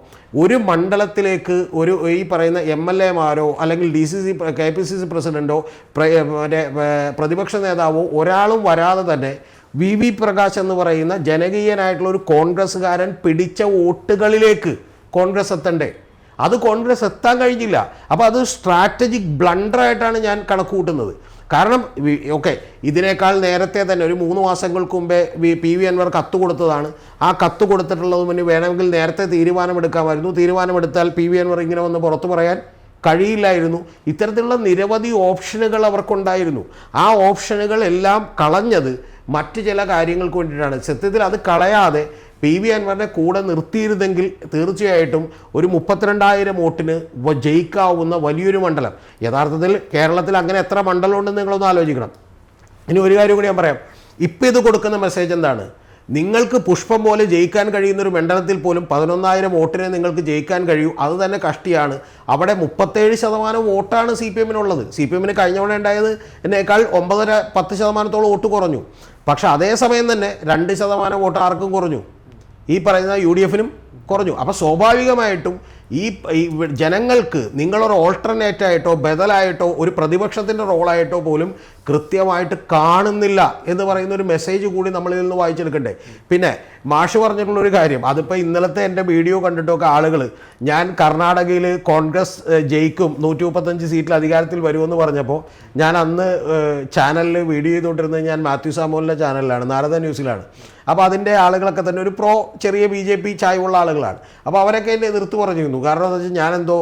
ഒരു മണ്ഡലത്തിലേക്ക് ഈ പറയുന്ന MLA-മാരോ അല്ലെങ്കിൽ KPCC പ്രസിഡൻറ്റോ മറ്റേ പ്രതിപക്ഷ നേതാവോ ഒരാളും വരാതെ തന്നെ VV പ്രകാശ് എന്ന് പറയുന്ന ജനകീയനായിട്ടുള്ള ഒരു കോൺഗ്രസ്സുകാരൻ പിടിച്ച വോട്ടുകളിലേക്ക് കോൺഗ്രസ് എത്തണ്ടേ? അത് കോൺഗ്രസ് എത്താൻ കഴിഞ്ഞില്ല. അപ്പോൾ അത് സ്ട്രാറ്റജിക് ബ്ലണ്ടറായിട്ടാണ് ഞാൻ കണക്ക് കൂട്ടുന്നത്. കാരണം ഇതിനേക്കാൾ നേരത്തെ തന്നെ ഒരു 3 മാസങ്ങൾക്ക് മുമ്പേ PV അൻവർ കത്ത് കൊടുത്തതാണ്. ആ കത്ത് കൊടുത്തിട്ടുള്ളത് മുന്നേ വേണമെങ്കിൽ നേരത്തെ തീരുമാനമെടുക്കാമായിരുന്നു. തീരുമാനമെടുത്താൽ PV അൻവർ ഇങ്ങനെ വന്ന് പുറത്തു പറയാൻ കഴിയില്ലായിരുന്നു. ഇത്തരത്തിലുള്ള നിരവധി ഓപ്ഷനുകൾ അവർക്കുണ്ടായിരുന്നു. ആ ഓപ്ഷനുകളെല്ലാം കളഞ്ഞത് മറ്റ് ചില കാര്യങ്ങൾക്ക് വേണ്ടിയിട്ടാണ്. സത്യത്തിൽ അത് കളയാതെ PV അൻവറിനെ കൂടെ നിർത്തിയിരുന്നെങ്കിൽ തീർച്ചയായിട്ടും ഒരു 32,000 വോട്ടിന് ജയിക്കാവുന്ന വലിയൊരു മണ്ഡലം. യഥാർത്ഥത്തിൽ കേരളത്തിൽ അങ്ങനെ എത്ര മണ്ഡലമുണ്ടെന്ന് നിങ്ങളൊന്ന് ആലോചിക്കണം. ഇനി ഒരു കാര്യം കൂടി ഞാൻ പറയാം. ഇപ്പോൾ ഇത് കൊടുക്കുന്ന മെസ്സേജ് എന്താണ്? നിങ്ങൾക്ക് പുഷ്പം പോലെ ജയിക്കാൻ കഴിയുന്നൊരു മണ്ഡലത്തിൽ പോലും 11,000 വോട്ടിനെ നിങ്ങൾക്ക് ജയിക്കാൻ കഴിയൂ. അത് തന്നെ കഷ്ടിയാണ്. അവിടെ 37% വോട്ടാണ് CPM-നുള്ളത്. CPM-ന് കഴിഞ്ഞ തവണ ഉണ്ടായത് എന്നേക്കാൾ 9.5-10% വോട്ട് കുറഞ്ഞു. പക്ഷേ അതേസമയം തന്നെ 2% വോട്ട് ആർക്കും കുറഞ്ഞു? ഈ പറയുന്ന UDF-നും കുറഞ്ഞു. അപ്പോൾ സ്വാഭാവികമായിട്ടും ഈ ജനങ്ങൾക്ക് നിങ്ങളൊരു ഓൾട്ടർനേറ്റായിട്ടോ ബദലായിട്ടോ ഒരു പ്രതിപക്ഷത്തിൻ്റെ റോളായിട്ടോ പോലും കൃത്യമായിട്ട് കാണുന്നില്ല എന്ന് പറയുന്ന ഒരു മെസ്സേജ് കൂടി നമ്മളിൽ നിന്ന് വായിച്ചെടുക്കണ്ടേ. പിന്നെ മാഷ് പറഞ്ഞിട്ടുള്ളൊരു കാര്യം, അതിപ്പോൾ ഇന്നലത്തെ എൻ്റെ വീഡിയോ കണ്ടിട്ടൊക്കെ ആളുകൾ ഞാൻ കർണാടകയിൽ കോൺഗ്രസ് ജയിക്കും 135 സീറ്റിൽ അധികാരത്തിൽ വരുമെന്ന് പറഞ്ഞപ്പോൾ ഞാൻ അന്ന് ചാനലിൽ വീഡിയോ ചെയ്തുകൊണ്ടിരുന്നത് ഞാൻ മാത്യു സാമുവലിൻ്റെ ചാനലിലാണ്, നാരദ ന്യൂസിലാണ്. അപ്പോൾ അതിൻ്റെ ആളുകളൊക്കെ തന്നെ ഒരു ചെറിയ BJP ചായവുള്ള ആളുകളാണ്. അപ്പോൾ അവരൊക്കെ എന്നെ എതിർത്ത് പറഞ്ഞിരുന്നു. കാരണം എന്താ വെച്ചാൽ ഞാനെന്തോ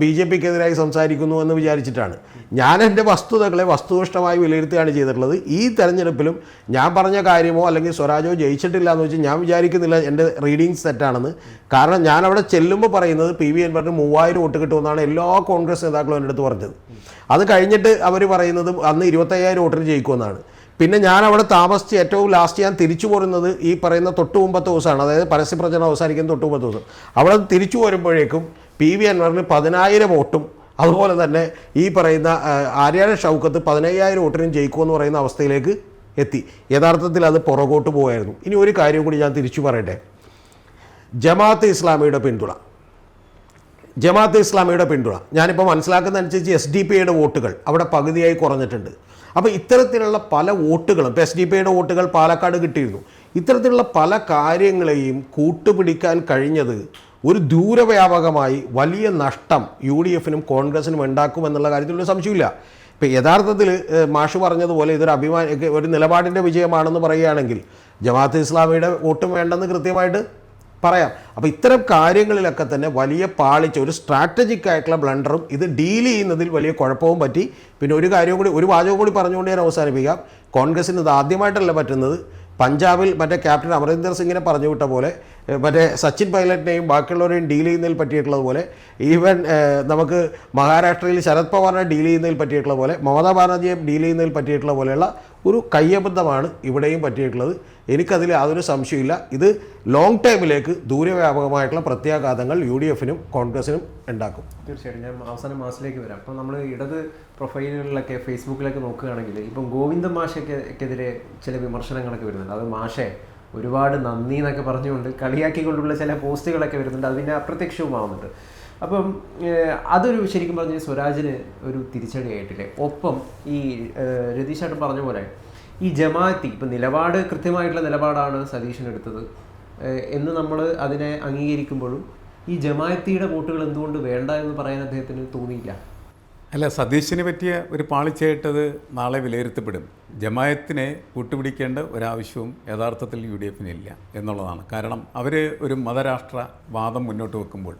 BJPക്കെതിരായി സംസാരിക്കുന്നു എന്ന് വിചാരിച്ചിട്ടാണ്. ഞാൻ എൻ്റെ വസ്തുതകളെ വസ്തുനിഷ്ഠമായി വിലയിരുത്തുകയാണ് ചെയ്തിട്ടുള്ളത്. ഈ തെരഞ്ഞെടുപ്പിലും ഞാൻ പറഞ്ഞ കാര്യമോ അല്ലെങ്കിൽ സ്വരാജോ ജയിച്ചിട്ടില്ല എന്ന് വെച്ചാൽ ഞാൻ വിചാരിക്കുന്നില്ല എൻ്റെ റീഡിങ്സ് തെറ്റാണെന്ന്. കാരണം ഞാൻ അവിടെ ചെല്ലുമ്പോൾ പറയുന്നത് PV അൻവറിന് 3,000 വോട്ട് കിട്ടുമെന്നാണ് എല്ലാ കോൺഗ്രസ് നേതാക്കളും എൻ്റെ അടുത്ത് പറഞ്ഞത്. അത് കഴിഞ്ഞിട്ട് അവർ പറയുന്നത് അന്ന് 25,000 വോട്ടിന് ജയിക്കുമെന്നാണ്. പിന്നെ ഞാൻ അവിടെ താമസിച്ച് ഏറ്റവും ലാസ്റ്റ് ഞാൻ തിരിച്ചു പോരുന്നത് ഈ പറയുന്ന തൊട്ട് മുമ്പത്തെ ദിവസമാണ്, അതായത് പരസ്യപ്രചരണം അവസാനിക്കുന്ന തൊട്ട് മുമ്പത്തെ ദിവസം. അവിടെ തിരിച്ചു പോരുമ്പോഴേക്കും PV അൻവറിന് 10,000 വോട്ടും അതുപോലെ തന്നെ ഈ പറയുന്ന ആര്യാടൻ ഷൗക്കത്ത് 15,000 വോട്ടിനും ജയിക്കുമെന്ന് പറയുന്ന അവസ്ഥയിലേക്ക് എത്തി. യഥാർത്ഥത്തിൽ അത് പുറകോട്ട് പോകുമായിരുന്നു. ഇനി ഒരു കാര്യം കൂടി ഞാൻ തിരിച്ചു പറയട്ടെ. ജമാഅത്തെ ഇസ്ലാമിയുടെ പിന്തുണ ഞാനിപ്പോൾ മനസ്സിലാക്കുന്ന അനുസരിച്ച് SDPIയുടെ വോട്ടുകൾ അവിടെ പകുതിയായി കുറഞ്ഞിട്ടുണ്ട്. അപ്പോൾ ഇത്തരത്തിലുള്ള പല വോട്ടുകളും, ഇപ്പോൾ SDPIയുടെ വോട്ടുകൾ പാലക്കാട് കിട്ടിയിരുന്നു, ഇത്തരത്തിലുള്ള പല കാര്യങ്ങളെയും കൂട്ടുപിടിക്കാൻ കഴിഞ്ഞത് ഒരു ദൂരവ്യാപകമായി വലിയ നഷ്ടം UDFനും കോൺഗ്രസിനും ഉണ്ടാക്കുമെന്നുള്ള കാര്യത്തിലൊരു സംശയമില്ല. ഇപ്പോൾ യഥാർത്ഥത്തിൽ മാഷ് പറഞ്ഞതുപോലെ ഇതൊരു ഒരു നിലപാടിൻ്റെ വിജയമാണെന്ന് പറയുകയാണെങ്കിൽ ജമാഅത്തെ ഇസ്ലാമിയുടെ വോട്ടും വേണ്ടെന്ന് കൃത്യമായിട്ട് പറയാം. അപ്പോൾ ഇത്തരം കാര്യങ്ങളിലൊക്കെ തന്നെ വലിയ പാളിച്ച, ഒരു സ്ട്രാറ്റജിക് ആയിട്ടുള്ള ബ്ലണ്ടറും ഇത് ഡീൽ ചെയ്യുന്നതിൽ വലിയ കുഴപ്പവും പറ്റി. പിന്നെ ഒരു വാചകം കൂടി പറഞ്ഞുകൊണ്ട് ഞാൻ അവസാനിപ്പിക്കാം. കോൺഗ്രസിന് ഇത് ആദ്യമായിട്ടല്ല പറ്റുന്നത്. പഞ്ചാബിൽ മറ്റേ ക്യാപ്റ്റൻ അമരീന്ദർ സിംഗിനെ പറഞ്ഞു വിട്ട പോലെ, മറ്റേ സച്ചിൻ പൈലറ്റിനെയും ബാക്കിയുള്ളവരെയും ഡീൽ ചെയ്യുന്നതിൽ പറ്റിയിട്ടുള്ളതുപോലെ, ഈവൻ നമുക്ക് മഹാരാഷ്ട്രയിൽ ശരത് പവാറിനെ ഡീൽ ചെയ്യുന്നതിൽ പറ്റിയിട്ടുള്ള പോലെ, മമതാ ബാനർജിയെ ഡീൽ ചെയ്യുന്നതിൽ പറ്റിയിട്ടുള്ള പോലെയുള്ള ഒരു കയ്യബദ്ധമാണ് ഇവിടെയും പറ്റിയിട്ടുള്ളത്. എനിക്കതിൽ യാതൊരു സംശയമില്ല. ഇത് ലോങ് ടൈമിലേക്ക് ദൂരവ്യാപകമായിട്ടുള്ള പ്രത്യാഘാതങ്ങൾ UDFനും കോൺഗ്രസിനും ഉണ്ടാക്കും. തീർച്ചയായിട്ടും. ഞാൻ അവസാനം മാസിലേക്ക് വരാം. അപ്പോൾ നമ്മൾ ഇടത് പ്രൊഫൈലുകളിലൊക്കെ ഫേസ്ബുക്കിലൊക്കെ നോക്കുകയാണെങ്കിൽ ഇപ്പം ഗോവിന്ദൻ മാഷയ്ക്കെതിരെ ചില വിമർശനങ്ങളൊക്കെ വരുന്നുണ്ട്. അത് മാഷെ ഒരുപാട് നന്ദി എന്നൊക്കെ പറഞ്ഞുകൊണ്ട് കളിയാക്കിക്കൊണ്ടുള്ള ചില പോസ്റ്റുകളൊക്കെ വരുന്നുണ്ട്. അത് പിന്നെ അപ്രത്യക്ഷവുമാവുന്നുണ്ട്. അപ്പം അതൊരു ശരിക്കും പറഞ്ഞാൽ സ്വരാജിന് ഒരു തിരിച്ചടിയായിട്ടില്ലേ? ഒപ്പം ഈ രതീഷായിട്ട് പറഞ്ഞ പോലെ ഈ ജമാഅത്തി ഇപ്പം നിലപാട് കൃത്യമായിട്ടുള്ള നിലപാടാണ് സതീശനെടുത്തത് എന്ന് നമ്മൾ അതിനെ അംഗീകരിക്കുമ്പോഴും ഈ ജമാഅത്തിയുടെ വോട്ടുകൾ എന്തുകൊണ്ട് വേണ്ട എന്ന് പറയാൻ അദ്ദേഹത്തിന് തോന്നിയില്ല. അല്ല, സതീശിനെ പറ്റിയ ഒരു പാളിച്ചയായിട്ടത് നാളെ വിലയിരുത്തപ്പെടും. ജമായത്തിനെ കൂട്ടുപിടിക്കേണ്ട ഒരാവശ്യവും യഥാർത്ഥത്തിൽ UDFനില്ല എന്നുള്ളതാണ്. കാരണം അവർ ഒരു മതരാഷ്ട്ര വാദം മുന്നോട്ട് വെക്കുമ്പോൾ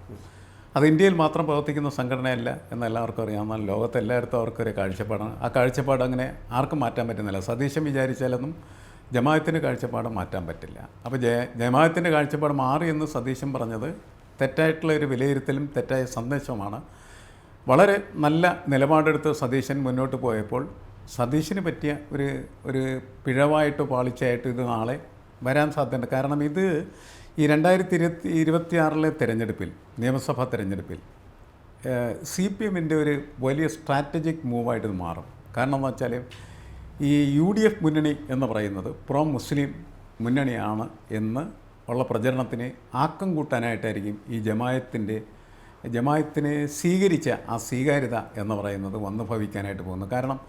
അത് ഇന്ത്യയിൽ മാത്രം പ്രവർത്തിക്കുന്ന സംഘടനയല്ല എന്ന് എല്ലാവർക്കും അറിയാം. എന്നാൽ ലോകത്ത് എല്ലായിടത്തും അവർക്കൊരു കാഴ്ചപ്പാടാണ്. ആ കാഴ്ചപ്പാട് അങ്ങനെ ആർക്കും മാറ്റാൻ പറ്റുന്നില്ല. സതീശൻ വിചാരിച്ചാലൊന്നും ജമാഅത്തിൻ്റെ കാഴ്ചപ്പാട് മാറ്റാൻ പറ്റില്ല. അപ്പോൾ ജമാഅത്തിൻ്റെ കാഴ്ചപ്പാട് മാറി എന്ന് സതീശൻ പറഞ്ഞത് തെറ്റായിട്ടുള്ള ഒരു വിലയിരുത്തലും തെറ്റായ സന്ദേശവുമാണ്. വളരെ നല്ല നിലപാടെടുത്ത് സതീശൻ മുന്നോട്ട് പോയപ്പോൾ സതീശന് പറ്റിയ ഒരു പിഴവായിട്ടോ പാളിച്ചയായിട്ടോ ഇത് നാളെ വരാൻ സാധ്യതയുണ്ട്. കാരണം ഇത് ഈ 2026 തെരഞ്ഞെടുപ്പിൽ, നിയമസഭാ തെരഞ്ഞെടുപ്പിൽ CPMൻ്റെ ഒരു വലിയ സ്ട്രാറ്റജിക് മൂവായിട്ട് ഇത് മാറും. കാരണം എന്ന് വെച്ചാൽ ഈ UDF മുന്നണി എന്ന് പറയുന്നത് പ്രോ മുസ്ലിം മുന്നണിയാണ് എന്ന് ഉള്ള പ്രചരണത്തിന് ആക്കം കൂട്ടാനായിട്ടായിരിക്കും ഈ ജമായത്തിനെ സ്വീകരിച്ച ആ സ്വീകാര്യത എന്ന് പറയുന്നത് വന്നു ഭവിക്കാനായിട്ട് പോകുന്നു. കാരണം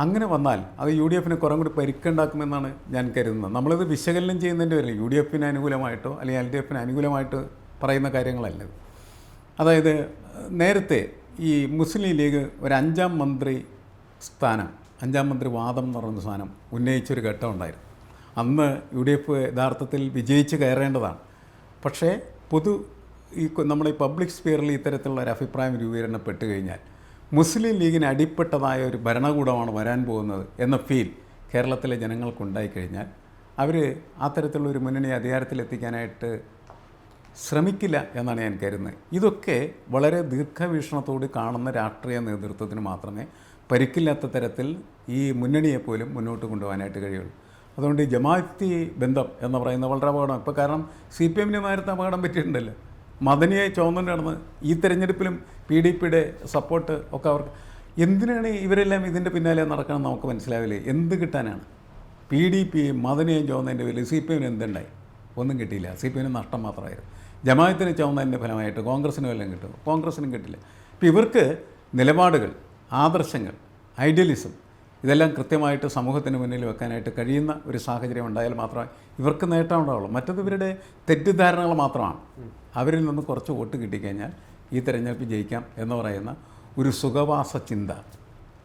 അങ്ങനെ വന്നാൽ അത് UDFന് കുറേ കൂടി പരിക്കുണ്ടാക്കുമെന്നാണ് ഞാൻ കരുതുന്നത്. നമ്മളിത് വിശകലനം ചെയ്യുന്നതിൻ്റെ പേരിൽ UDFന് അനുകൂലമായിട്ടോ അല്ലെങ്കിൽ LDFന് അനുകൂലമായിട്ട് പറയുന്ന കാര്യങ്ങളല്ല. അതായത് നേരത്തെ ഈ മുസ്ലിം ലീഗ് ഒരു 5ാം മന്ത്രി വാദം എന്ന് പറയുന്ന സാധനം ഉന്നയിച്ചൊരു ഘട്ടം ഉണ്ടായിരുന്നു. അന്ന് UDF യഥാർത്ഥത്തിൽ വിജയിച്ച് കയറേണ്ടതാണ്. പക്ഷേ നമ്മുടെ ഈ പബ്ലിക് സ്ഫിയറിൽ ഇത്തരത്തിലുള്ള ഒരു അഭിപ്രായം രൂപീകരണപ്പെട്ട് കഴിഞ്ഞാൽ മുസ്ലിം ലീഗിന് അടിപ്പെട്ടതായ ഒരു ഭരണകൂടമാണ് വരാൻ പോകുന്നത് എന്ന ഫീൽ കേരളത്തിലെ ജനങ്ങൾക്കുണ്ടായിക്കഴിഞ്ഞാൽ അവർ ആ തരത്തിലുള്ള ഒരു മുന്നണി അധികാരത്തിലെത്തിക്കാനായിട്ട് ശ്രമിക്കില്ല എന്നാണ് ഞാൻ കരുതുന്നത്. ഇതൊക്കെ വളരെ ദീർഘവീക്ഷണത്തോട് കാണുന്ന രാഷ്ട്രീയ നേതൃത്വത്തിന് മാത്രമേ പരിക്കില്ലാത്ത തരത്തിൽ ഈ മുന്നണിയെപ്പോലും മുന്നോട്ട് കൊണ്ടുപോകാനായിട്ട് കഴിയുള്ളൂ. അതുകൊണ്ട് ഈ ജമാഅത്തി ബന്ധം എന്ന് പറയുന്നത് വളരെ അപകടം. ഇപ്പോൾ കാരണം CPMന് നേരത്തെ അപകടം പറ്റിയിട്ടുണ്ടല്ലോ. മദനിയെ ചുവന്നുകൊണ്ട് നടന്ന് ഈ തെരഞ്ഞെടുപ്പിലും PDPയുടെ സപ്പോർട്ട് ഒക്കെ അവർക്ക്. എന്തിനാണ് ഇവരെല്ലാം ഇതിൻ്റെ പിന്നാലെ നടക്കണം നമുക്ക് മനസ്സിലാവില്ലേ? എന്ത് കിട്ടാനാണ്? PDP മദനിയെ ചുവന്നതിൻ്റെ പേരിൽ CPMന് എന്തുണ്ടായി? ഒന്നും കിട്ടിയില്ല. CPMന് നഷ്ടം മാത്രമായിരുന്നു. ജമാഅത്തിനെ ചുവന്നതിൻ്റെ ഫലമായിട്ട് കോൺഗ്രസിനും എല്ലാം കിട്ടും, കോൺഗ്രസിനും കിട്ടില്ല. ഇപ്പോൾ ഇവർക്ക് നിലപാടുകൾ, ആദർശങ്ങൾ, ഐഡിയലിസം ഇതെല്ലാം കൃത്യമായിട്ട് സമൂഹത്തിന് മുന്നിൽ വെക്കാനായിട്ട് കഴിയുന്ന ഒരു സാഹചര്യം ഉണ്ടായാൽ മാത്രമേ ഇവർക്ക് നേട്ടം ഉണ്ടാവുള്ളൂ. മറ്റത് ഇവരുടെ തെറ്റിദ്ധാരണകൾ മാത്രമാണ്. അവരിൽ നിന്ന് കുറച്ച് വോട്ട് കിട്ടിക്കഴിഞ്ഞാൽ ഈ തെരഞ്ഞെടുപ്പ് ജയിക്കാം എന്ന് പറയുന്ന ഒരു സുഖവാസ ചിന്ത,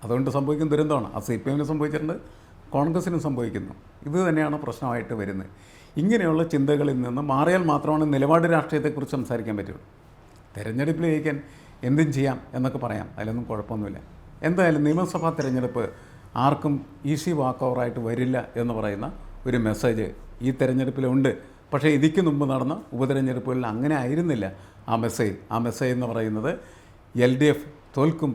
അതുകൊണ്ട് സംഭവിക്കുന്ന ദുരന്തമാണ്. അത് CPMന് സംഭവിച്ചിട്ടുണ്ട്, കോൺഗ്രസിനും സംഭവിക്കുന്നു. ഇത് തന്നെയാണ് പ്രശ്നമായിട്ട് വരുന്നത്. ഇങ്ങനെയുള്ള ചിന്തകളിൽ നിന്ന് മാറിയാൽ മാത്രമാണ് നിലപാട് രാഷ്ട്രീയത്തെക്കുറിച്ച് സംസാരിക്കാൻ പറ്റുള്ളൂ. തെരഞ്ഞെടുപ്പിൽ ജയിക്കാൻ എന്തും ചെയ്യാം എന്നൊക്കെ പറയാം, അതിലൊന്നും കുഴപ്പമൊന്നുമില്ല. എന്തായാലും നിയമസഭാ തെരഞ്ഞെടുപ്പ് ആർക്കും ഈസി വാക്ക് ഓവറായിട്ട് വരില്ല എന്ന് പറയുന്ന ഒരു മെസ്സേജ് ഈ തെരഞ്ഞെടുപ്പിലുണ്ട്. പക്ഷേ ഇതിക്ക് മുമ്പ് നടന്ന ഉപതെരഞ്ഞെടുപ്പുകളിൽ അങ്ങനെ ആയിരുന്നില്ല ആ മെസ്സേജ് എന്ന് പറയുന്നത്. LDF തോൽക്കും,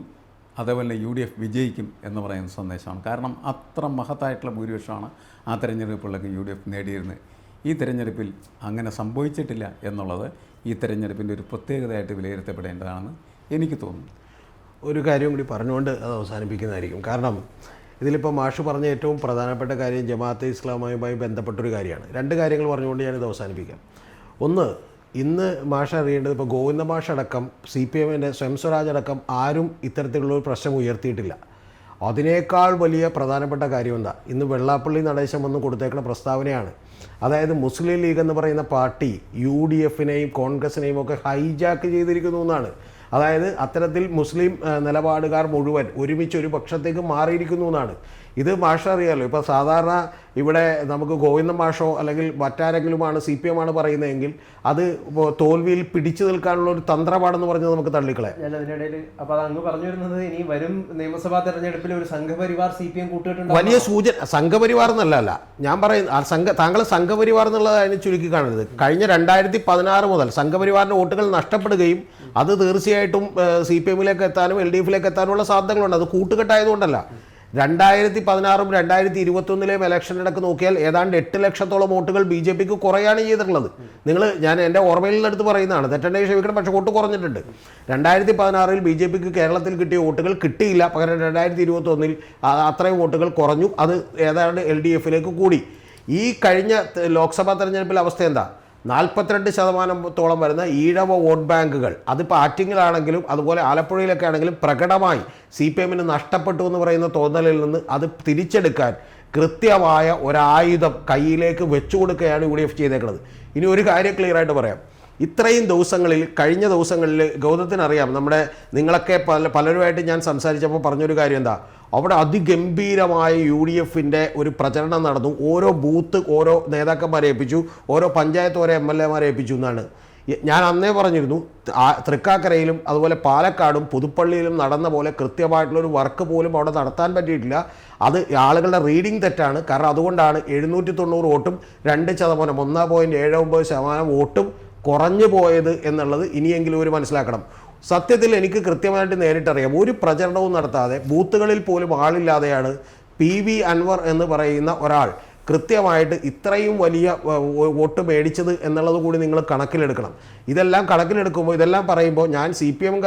അതേപോലെ UDF വിജയിക്കും എന്ന് പറയുന്ന സന്ദേശമാണ്. കാരണം അത്ര മഹത്തായിട്ടുള്ള ഭൂരിപക്ഷമാണ് ആ തെരഞ്ഞെടുപ്പുകളിലൊക്കെ UDF നേടിയിരുന്നത്. ഈ തെരഞ്ഞെടുപ്പിൽ അങ്ങനെ സംഭവിച്ചിട്ടില്ല എന്നുള്ളത് ഈ തെരഞ്ഞെടുപ്പിൻ്റെ ഒരു പ്രത്യേകതയായിട്ട് വിലയിരുത്തപ്പെടേണ്ടതാണെന്ന് എനിക്ക് തോന്നുന്നു. ഒരു കാര്യം കൂടി പറഞ്ഞുകൊണ്ട് അത് അവസാനിപ്പിക്കുന്നതായിരിക്കും. കാരണം ഇതിലിപ്പോൾ മാഷ് പറഞ്ഞ ഏറ്റവും പ്രധാനപ്പെട്ട കാര്യം ജമാഅത്തെ ഇസ്ലാമുമായി ബന്ധപ്പെട്ടൊരു കാര്യമാണ്. രണ്ട് കാര്യങ്ങൾ പറഞ്ഞുകൊണ്ട് ഞാനിത് അവസാനിപ്പിക്കാം. ഒന്ന്, ഇന്ന് മാഷ് അറിയേണ്ടത്, ഇപ്പോൾ ഗോവിന്ദ മാഷ് അടക്കം CPM-ൻ്റെ സ്വയം സ്വരാജ് അടക്കം ആരും ഇത്തരത്തിലുള്ളൊരു പ്രശ്നം ഉയർത്തിയിട്ടില്ല. അതിനേക്കാൾ വലിയ പ്രധാനപ്പെട്ട കാര്യം എന്താ, ഇന്ന് വെള്ളാപ്പള്ളി നടേശൻ വന്ന് കൊടുത്തേക്കുന്ന പ്രസ്താവനയാണ്. അതായത് മുസ്ലിം ലീഗ് എന്ന് പറയുന്ന പാർട്ടി UDF-നെയും കോൺഗ്രസിനെയും ഒക്കെ ഹൈജാക്ക് ചെയ്തിരിക്കുന്നു എന്നാണ്. അതായത് അത്തരത്തിൽ മുസ്ലിം നിലപാടുകാർ മുഴുവൻ ഒരുമിച്ച് ഒരു പക്ഷത്തേക്ക് മാറിയിരിക്കുന്നു എന്നാണ്. ഇത് മാഷ് അറിയാമല്ലോ. ഇപ്പോൾ സാധാരണ ഇവിടെ നമുക്ക് ഗോവിന്ദ മാഷോ അല്ലെങ്കിൽ മറ്റാരെങ്കിലുമാണ് CPM-ആണ് പറയുന്നതെങ്കിൽ അത് തോൽവിയിൽ പിടിച്ചു നിൽക്കാനുള്ള ഒരു തന്ത്രമാണെന്ന് പറഞ്ഞ് നമുക്ക് തള്ളിക്കളയാം. ഞാൻ അതിനിടയിൽ അപ്പോൾ അത് അങ്ങ് പറഞ്ഞു വരുന്നത്, ഇനി വരും നിയമസഭാ തെരഞ്ഞെടുപ്പിൽ ഒരു സംഘപരിവാർ CPM കൂട്ടിയിട്ടുണ്ട്. വലിയ സൂചന. സംഘപരിവാർ എന്നല്ല ഞാൻ പറയുന്നത്. താങ്കൾ സംഘപരിവാർ എന്നുള്ളത് അതിന് ചുരുക്കി കാണരുത്. കഴിഞ്ഞ 2016 മുതൽ സംഘപരിവാറിൻ്റെ വോട്ടുകൾ നഷ്ടപ്പെടുകയും അത് തീർച്ചയായിട്ടും CPM-ലേക്ക് എത്താനും LDF-ലേക്ക് എത്താനുള്ള സാധ്യതകളുണ്ട്. അത് കൂട്ടുകെട്ടായതുകൊണ്ടല്ല. 2016 2021 ഇലക്ഷനിടക്ക് നോക്കിയാൽ ഏതാണ്ട് 8 ലക്ഷത്തോളം വോട്ടുകൾ BJP-ക്ക് കുറയാണ് ചെയ്തിട്ടുള്ളത്. ഞാൻ എൻ്റെ ഓർമ്മയിൽ നിന്നെടുത്ത് പറയുന്നതാണ്, തെറ്റുണ്ടെങ്കിൽ ക്ഷമിക്കണം, പക്ഷേ വോട്ട് കുറഞ്ഞിട്ടുണ്ട്. 2016 BJP-ക്ക് കേരളത്തിൽ കിട്ടിയ വോട്ടുകൾ കിട്ടിയില്ല. പകരം 2021 അത്രയും വോട്ടുകൾ കുറഞ്ഞു. അത് ഏതാണ്ട് LDF-ലേക്ക് കൂടി. ഈ കഴിഞ്ഞ ലോക്സഭാ തെരഞ്ഞെടുപ്പിലെ അവസ്ഥ എന്താ? 42% വരുന്ന ഈഴവ വോട്ട് ബാങ്കുകൾ, അതിപ്പോൾ ആറ്റിങ്ങിലാണെങ്കിലും അതുപോലെ ആലപ്പുഴയിലൊക്കെ ആണെങ്കിലും പ്രകടമായി CPM-ന് നഷ്ടപ്പെട്ടു എന്ന് പറയുന്ന തോന്നലിൽ നിന്ന് അത് തിരിച്ചെടുക്കാൻ കൃത്യമായ ഒരായുധം കയ്യിലേക്ക് വെച്ചു കൊടുക്കുകയാണ് UDF ചെയ്തേക്കുന്നത്. ഇനി ഒരു കാര്യം ക്ലിയറായിട്ട് പറയാം. ഇത്രയും ദിവസങ്ങളിൽ, കഴിഞ്ഞ ദിവസങ്ങളിൽ ഗൗതത്തിനറിയാം, നിങ്ങളൊക്കെ പലരുമായിട്ട് ഞാൻ സംസാരിച്ചപ്പോൾ പറഞ്ഞൊരു കാര്യം എന്താ, അവിടെ അതിഗംഭീരമായ UDF-ൻ്റെ ഒരു പ്രചരണം നടന്നു. ഓരോ ബൂത്ത് ഓരോ നേതാക്കന്മാരെ ഏൽപ്പിച്ചു, ഓരോ പഞ്ചായത്ത് ഓരോ MLA-മാരെ ഏൽപ്പിച്ചു എന്നാണ് ഞാൻ അന്നേ പറഞ്ഞിരുന്നു. തൃക്കാക്കരയിലും അതുപോലെ പാലക്കാടും പുതുപ്പള്ളിയിലും നടന്ന പോലെ കൃത്യമായിട്ടുള്ളൊരു വർക്ക് പോലും അവിടെ നടത്താൻ പറ്റിയിട്ടില്ല. അത് ആളുകളുടെ റീഡിംഗ് തെറ്റാണ്. കാരണം അതുകൊണ്ടാണ് 790 വോട്ടും 2% 1.79% വോട്ടും കുറഞ്ഞു പോയത് എന്നുള്ളത് ഇനിയെങ്കിലും ഒരു മനസ്സിലാക്കണം. സത്യത്തിൽ എനിക്ക് കൃത്യമായിട്ട് നേരിട്ടറിയാം. ഒരു പ്രചരണവും നടത്താതെ ബൂത്തുകളിൽ പോലും ആളില്ലാതെയാണ് PV അൻവർ എന്ന് പറയുന്ന ഒരാൾ കൃത്യമായിട്ട് ഇത്രയും വലിയ വോട്ട് മേടിച്ചത് എന്നുള്ളത് കൂടി നിങ്ങൾ കണക്കിലെടുക്കണം. ഇതെല്ലാം കണക്കിലെടുക്കുമ്പോൾ, ഇതെല്ലാം പറയുമ്പോൾ ഞാൻ CPM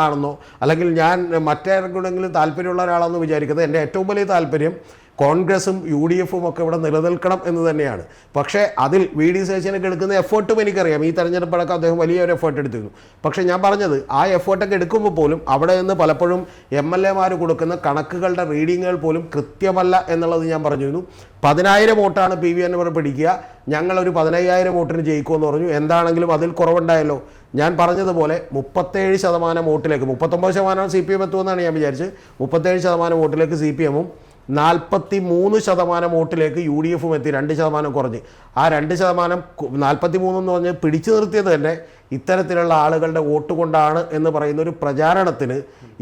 ആണെന്നോ അല്ലെങ്കിൽ ഞാൻ മറ്റേതെങ്കിലും താല്പര്യമുള്ള ഒരാളെന്ന് വിചാരിക്കുന്നത്. എൻ്റെ ഏറ്റവും വലിയ താല്പര്യം കോൺഗ്രസും UDF-ഉം ഒക്കെ ഇവിടെ നിലനിൽക്കണം എന്ന് തന്നെയാണ്. പക്ഷേ അതിൽ VD സതീശനൊക്കെ എടുക്കുന്ന എഫേർട്ടും എനിക്കറിയാം. ഈ തെരഞ്ഞെടുപ്പടക്കം അദ്ദേഹം വലിയൊരു എഫേർട്ട് എടുത്തിരുന്നു. പക്ഷേ ഞാൻ പറഞ്ഞത്, ആ എഫേർട്ടൊക്കെ എടുക്കുമ്പോൾ പോലും അവിടെ നിന്ന് പലപ്പോഴും MLA-മാർ കൊടുക്കുന്ന കണക്കുകളുടെ റീഡിങ്ങുകൾ പോലും കൃത്യമല്ല എന്നുള്ളത് ഞാൻ പറഞ്ഞിരുന്നു. 10,000 വോട്ടാണ് PV അൻവർ പിടിക്കുക, ഞങ്ങളൊരു 15,000 വോട്ടിന് ജയിക്കുമെന്ന് പറഞ്ഞു. എന്താണെങ്കിലും അതിൽ കുറവുണ്ടായല്ലോ. ഞാൻ പറഞ്ഞതുപോലെ 37% വോട്ടിലേക്ക്, 39% CPM എത്തുമെന്നാണ് ഞാൻ വിചാരിച്ചത്. 37% വോട്ടിലേക്ക് CPM-ഉം 43% വോട്ടിലേക്ക് UDF-ഉം എത്തി. 2% കുറഞ്ഞ്. ആ 2%, 43 എന്ന് പറഞ്ഞ് പിടിച്ചു നിർത്തിയത് തന്നെ ഇത്തരത്തിലുള്ള ആളുകളുടെ വോട്ട് കൊണ്ടാണ് എന്ന് പറയുന്ന ഒരു പ്രചാരണത്തിന്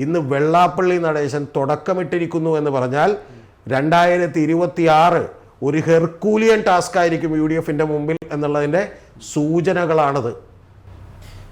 ഇന്ന് വെള്ളാപ്പള്ളി നടേശൻ തുടക്കമിട്ടിരിക്കുന്നു എന്ന് പറഞ്ഞാൽ 2026 ഒരു ഹെർക്കൂലിയൻ ടാസ്ക് ആയിരിക്കും UDF-ൻ്റെ മുമ്പിൽ എന്നുള്ളതിൻ്റെ സൂചനകളാണത്.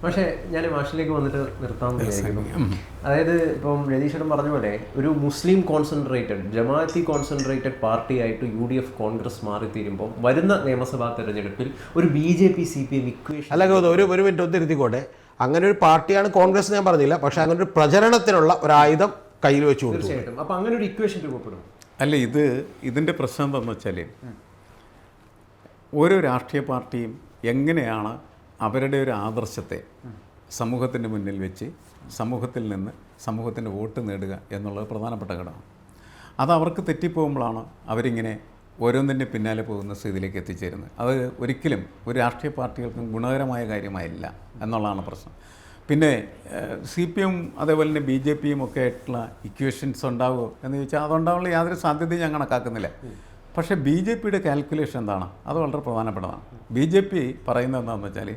പക്ഷേ ഞാൻ മാഷിലേക്ക് വന്നിട്ട് നിർത്താമെന്ന് വിചാരിക്കുന്നു. അതായത് ഇപ്പം രതീശ്വരൻ പറഞ്ഞ പോലെ ഒരു മുസ്ലിം കോൺസെൻട്രേറ്റഡ്, ജമാഅത്തി കോൺസെൻട്രേറ്റഡ് പാർട്ടിയായിട്ട് UDF കോൺഗ്രസ് മാറിത്തീരുമ്പോൾ വരുന്ന നിയമസഭാ തെരഞ്ഞെടുപ്പിൽ ഒരു BJP CPM ഇക്വേഷൻ അല്ല, ഒരു മിനിറ്റ് ഒന്ന് തിരുത്തിക്കോട്ടെ. അങ്ങനെ ഒരു പാർട്ടിയാണ് കോൺഗ്രസ് ഞാൻ പറഞ്ഞില്ല, പക്ഷെ അങ്ങനെ ഒരു പ്രചരണത്തിനുള്ള ഒരു ആയുധം കയ്യിൽ വെച്ചു കൊടുത്തു. തീർച്ചയായിട്ടും. അപ്പോൾ അങ്ങനെ ഒരു ഇക്വേഷൻ രൂപപ്പെടും. അല്ല, ഇതിൻ്റെ പ്രശ്നം എന്താണെന്ന് വെച്ചാൽ, ഓരോ രാഷ്ട്രീയ പാർട്ടിയും എങ്ങനെയാണ് അവരുടെ ഒരു ആദർശത്തെ സമൂഹത്തിൻ്റെ മുന്നിൽ വെച്ച് സമൂഹത്തിൽ നിന്ന് സമൂഹത്തിൻ്റെ വോട്ട് നേടുക എന്നുള്ളത് പ്രധാനപ്പെട്ട ഘടകം. അത് അവർക്ക് തെറ്റിപ്പോകുമ്പോഴാണ് അവരിങ്ങനെ ഓരോന്നിൻ്റെ പിന്നാലെ പോകുന്ന സ്ഥിതിയിലേക്ക് എത്തിച്ചേരുന്നത്. അത് ഒരിക്കലും ഒരു രാഷ്ട്രീയ പാർട്ടികൾക്കും ഗുണകരമായ കാര്യമായില്ല എന്നുള്ളതാണ് പ്രശ്നം. പിന്നെ CPM അതേപോലെ തന്നെ BJP-യും ഒക്കെ ആയിട്ടുള്ള ഇക്വേഷൻസ് ഉണ്ടാവുമോ എന്ന് ചോദിച്ചാൽ അതുണ്ടാവുള്ള യാതൊരു സാധ്യതയും ഞാൻ കണക്കാക്കുന്നില്ല. പക്ഷേ BJP-യുടെ കാൽക്കുലേഷൻ എന്താണ്? അത് വളരെ പ്രധാനപ്പെട്ടതാണ്. BJP പറയുന്നത് എന്താണെന്ന് വെച്ചാൽ,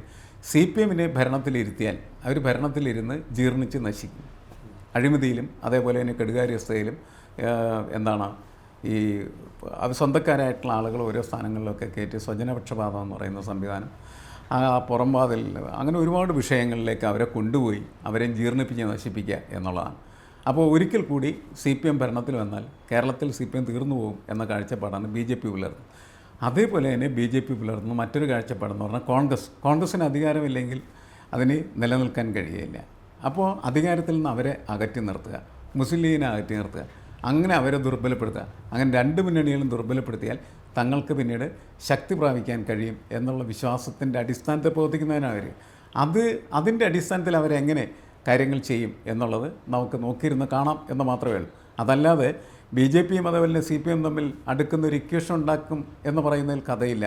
CPM-നെ ഭരണത്തിലിരുത്തിയാൽ അവർ ഭരണത്തിലിരുന്ന് ജീർണിച്ച് നശിക്കും. അഴിമതിയിലും അതേപോലെ തന്നെ കെടുകാര്യസ്ഥയിലും ഈ അത് സ്വന്തക്കാരായിട്ടുള്ള ആളുകൾ ഓരോ സ്ഥാനങ്ങളിലൊക്കെ കയറ്റി സ്വജനപക്ഷപാതം എന്ന് പറയുന്ന സംവിധാനം, പുറംവാതിൽ, അങ്ങനെ ഒരുപാട് വിഷയങ്ങളിലേക്ക് അവരെ കൊണ്ടുപോയി അവരെ ജീർണിപ്പിച്ച് നശിപ്പിക്കുക എന്നുള്ളതാണ്. അപ്പോൾ ഒരിക്കൽ കൂടി CPM ഭരണത്തിൽ വന്നാൽ കേരളത്തിൽ CPM തീർന്നു പോകും എന്ന കാഴ്ചപ്പാടാണ് BJP പുലർത്തുന്നത്. അതേപോലെ തന്നെ BJP പുലർത്തുന്ന മറ്റൊരു കാഴ്ചപ്പാടെന്ന് പറഞ്ഞാൽ കോൺഗ്രസ്സിന് അധികാരമില്ലെങ്കിൽ അതിന് നിലനിൽക്കാൻ കഴിയില്ല. അപ്പോൾ അധികാരത്തിൽ നിന്ന് അവരെ അകറ്റി നിർത്തുക, മുസ്ലിം ലീഗിനെ അകറ്റി നിർത്തുക, അങ്ങനെ അവരെ ദുർബലപ്പെടുത്തുക. അങ്ങനെ രണ്ട് മുന്നണികളും ദുർബലപ്പെടുത്തിയാൽ തങ്ങൾക്ക് പിന്നീട് ശക്തി പ്രാപിക്കാൻ കഴിയും എന്നുള്ള വിശ്വാസത്തിൻ്റെ അടിസ്ഥാനത്തിൽ പ്രവർത്തിക്കുന്നതിനാണ് അവർ. അതിൻ്റെ അടിസ്ഥാനത്തിൽ അവരെങ്ങനെ കാര്യങ്ങൾ ചെയ്യും എന്നുള്ളത് നമുക്ക് നോക്കിയിരുന്ന് കാണാം എന്ന് മാത്രമേ ഉള്ളൂ. അതല്ലാതെ BJPയും അതേപോലെ CPM തമ്മിൽ അടുക്കുന്ന ഒരു ഇക്വേഷൻ ഉണ്ടാക്കും എന്ന് പറയുന്നതിൽ കഥയില്ല.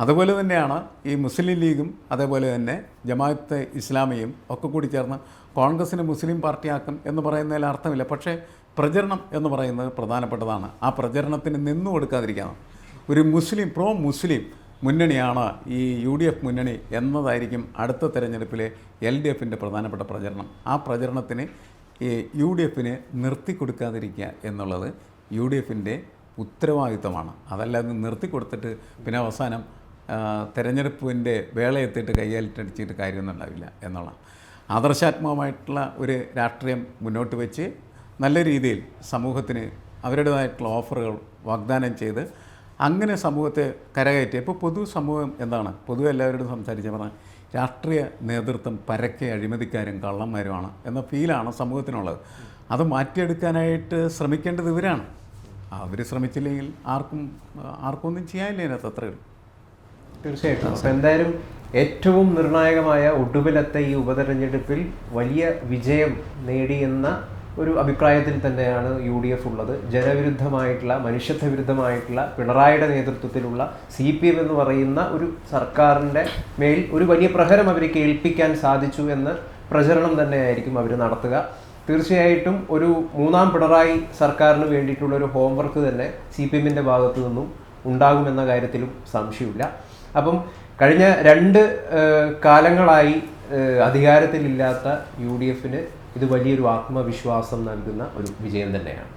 അതുപോലെ തന്നെയാണ് ഈ മുസ്ലിം ലീഗും അതേപോലെ തന്നെ ജമാഅത്തെ ഇസ്ലാമിയും ഒക്കെ കൂടി ചേർന്ന് കോൺഗ്രസിനെ മുസ്ലിം പാർട്ടിയാക്കും എന്ന് പറയുന്നതിൽ അർത്ഥമില്ല. പക്ഷേ പ്രചരണം എന്ന് പറയുന്നത് പ്രധാനപ്പെട്ടതാണ്. ആ പ്രചരണത്തിന് നിന്നു കൊടുക്കാതിരിക്കണം. ഒരു പ്രോ മുസ്ലിം മുന്നണിയാണ് ഈ UDF മുന്നണി എന്നതായിരിക്കും അടുത്ത തെരഞ്ഞെടുപ്പിലെ LDFിൻ്റെ പ്രധാനപ്പെട്ട പ്രചരണം. ആ പ്രചരണത്തിന് ഈ UDFിനെ നിർത്തിക്കൊടുക്കാതിരിക്കുക എന്നുള്ളത് UDFിൻ്റെ ഉത്തരവാദിത്തമാണ്. അതല്ലാതെ നിർത്തിക്കൊടുത്തിട്ട് പിന്നെ അവസാനം തെരഞ്ഞെടുപ്പിൻ്റെ വേളയെത്തിയിട്ട് കയ്യാലിട്ടടിച്ചിട്ട് കാര്യമൊന്നും ഉണ്ടാവില്ല എന്നുള്ള ആദർശാത്മകമായിട്ടുള്ള ഒരു രാഷ്ട്രീയം മുന്നോട്ട് വെച്ച് നല്ല രീതിയിൽ സമൂഹത്തിന് അവരുടേതായിട്ടുള്ള ഓഫറുകൾ വാഗ്ദാനം ചെയ്ത് അങ്ങനെ സമൂഹത്തെ കരകയറ്റി. ഇപ്പോൾ പൊതുസമൂഹം എന്താണ്? പൊതുവെ എല്ലാവരോടും സംസാരിച്ച പറഞ്ഞാൽ രാഷ്ട്രീയ നേതൃത്വം പരക്കെ അഴിമതിക്കാരും കള്ളന്മാരുമാണ് എന്ന ഫീലാണ് സമൂഹത്തിനുള്ളത്. അത് മാറ്റിയെടുക്കാനായിട്ട് ശ്രമിക്കേണ്ടത് ഇവരാണ്. അവർ ശ്രമിച്ചില്ലെങ്കിൽ ആർക്കും ഒന്നും ചെയ്യാനില്ല അതിനകത്ത്. അത്രയേ ഉള്ളൂ. തീർച്ചയായിട്ടും. അപ്പോൾ എന്തായാലും ഏറ്റവും നിർണായകമായ ഒടുവിലത്തെ ഈ ഉപതെരഞ്ഞെടുപ്പിൽ വലിയ വിജയം നേടിയെന്ന ഒരു അഭിപ്രായത്തിൽ തന്നെയാണ് UDF ഉള്ളത്. ജനവിരുദ്ധമായിട്ടുള്ള, മനുഷ്യത്വ വിരുദ്ധമായിട്ടുള്ള പിണറായിയുടെ നേതൃത്വത്തിലുള്ള CPM എന്ന് പറയുന്ന ഒരു സർക്കാരിൻ്റെ മേൽ ഒരു വലിയ പ്രഹരം അവർ കേൾപ്പിക്കാൻ സാധിച്ചു എന്ന പ്രചരണം തന്നെയായിരിക്കും അവർ നടത്തുക. തീർച്ചയായിട്ടും ഒരു മൂന്നാം പിണറായി സർക്കാരിന് വേണ്ടിയിട്ടുള്ള ഒരു ഹോംവർക്ക് തന്നെ CPMൻ്റെ ഭാഗത്തു നിന്നും ഉണ്ടാകുമെന്ന കാര്യത്തിലും സംശയമില്ല. അപ്പം കഴിഞ്ഞ 2 കാലങ്ങളായി അധികാരത്തിലില്ലാത്ത UDFന് ഇത് വലിയൊരു ആത്മവിശ്വാസം നൽകുന്ന ഒരു വിജയം തന്നെയാണ്.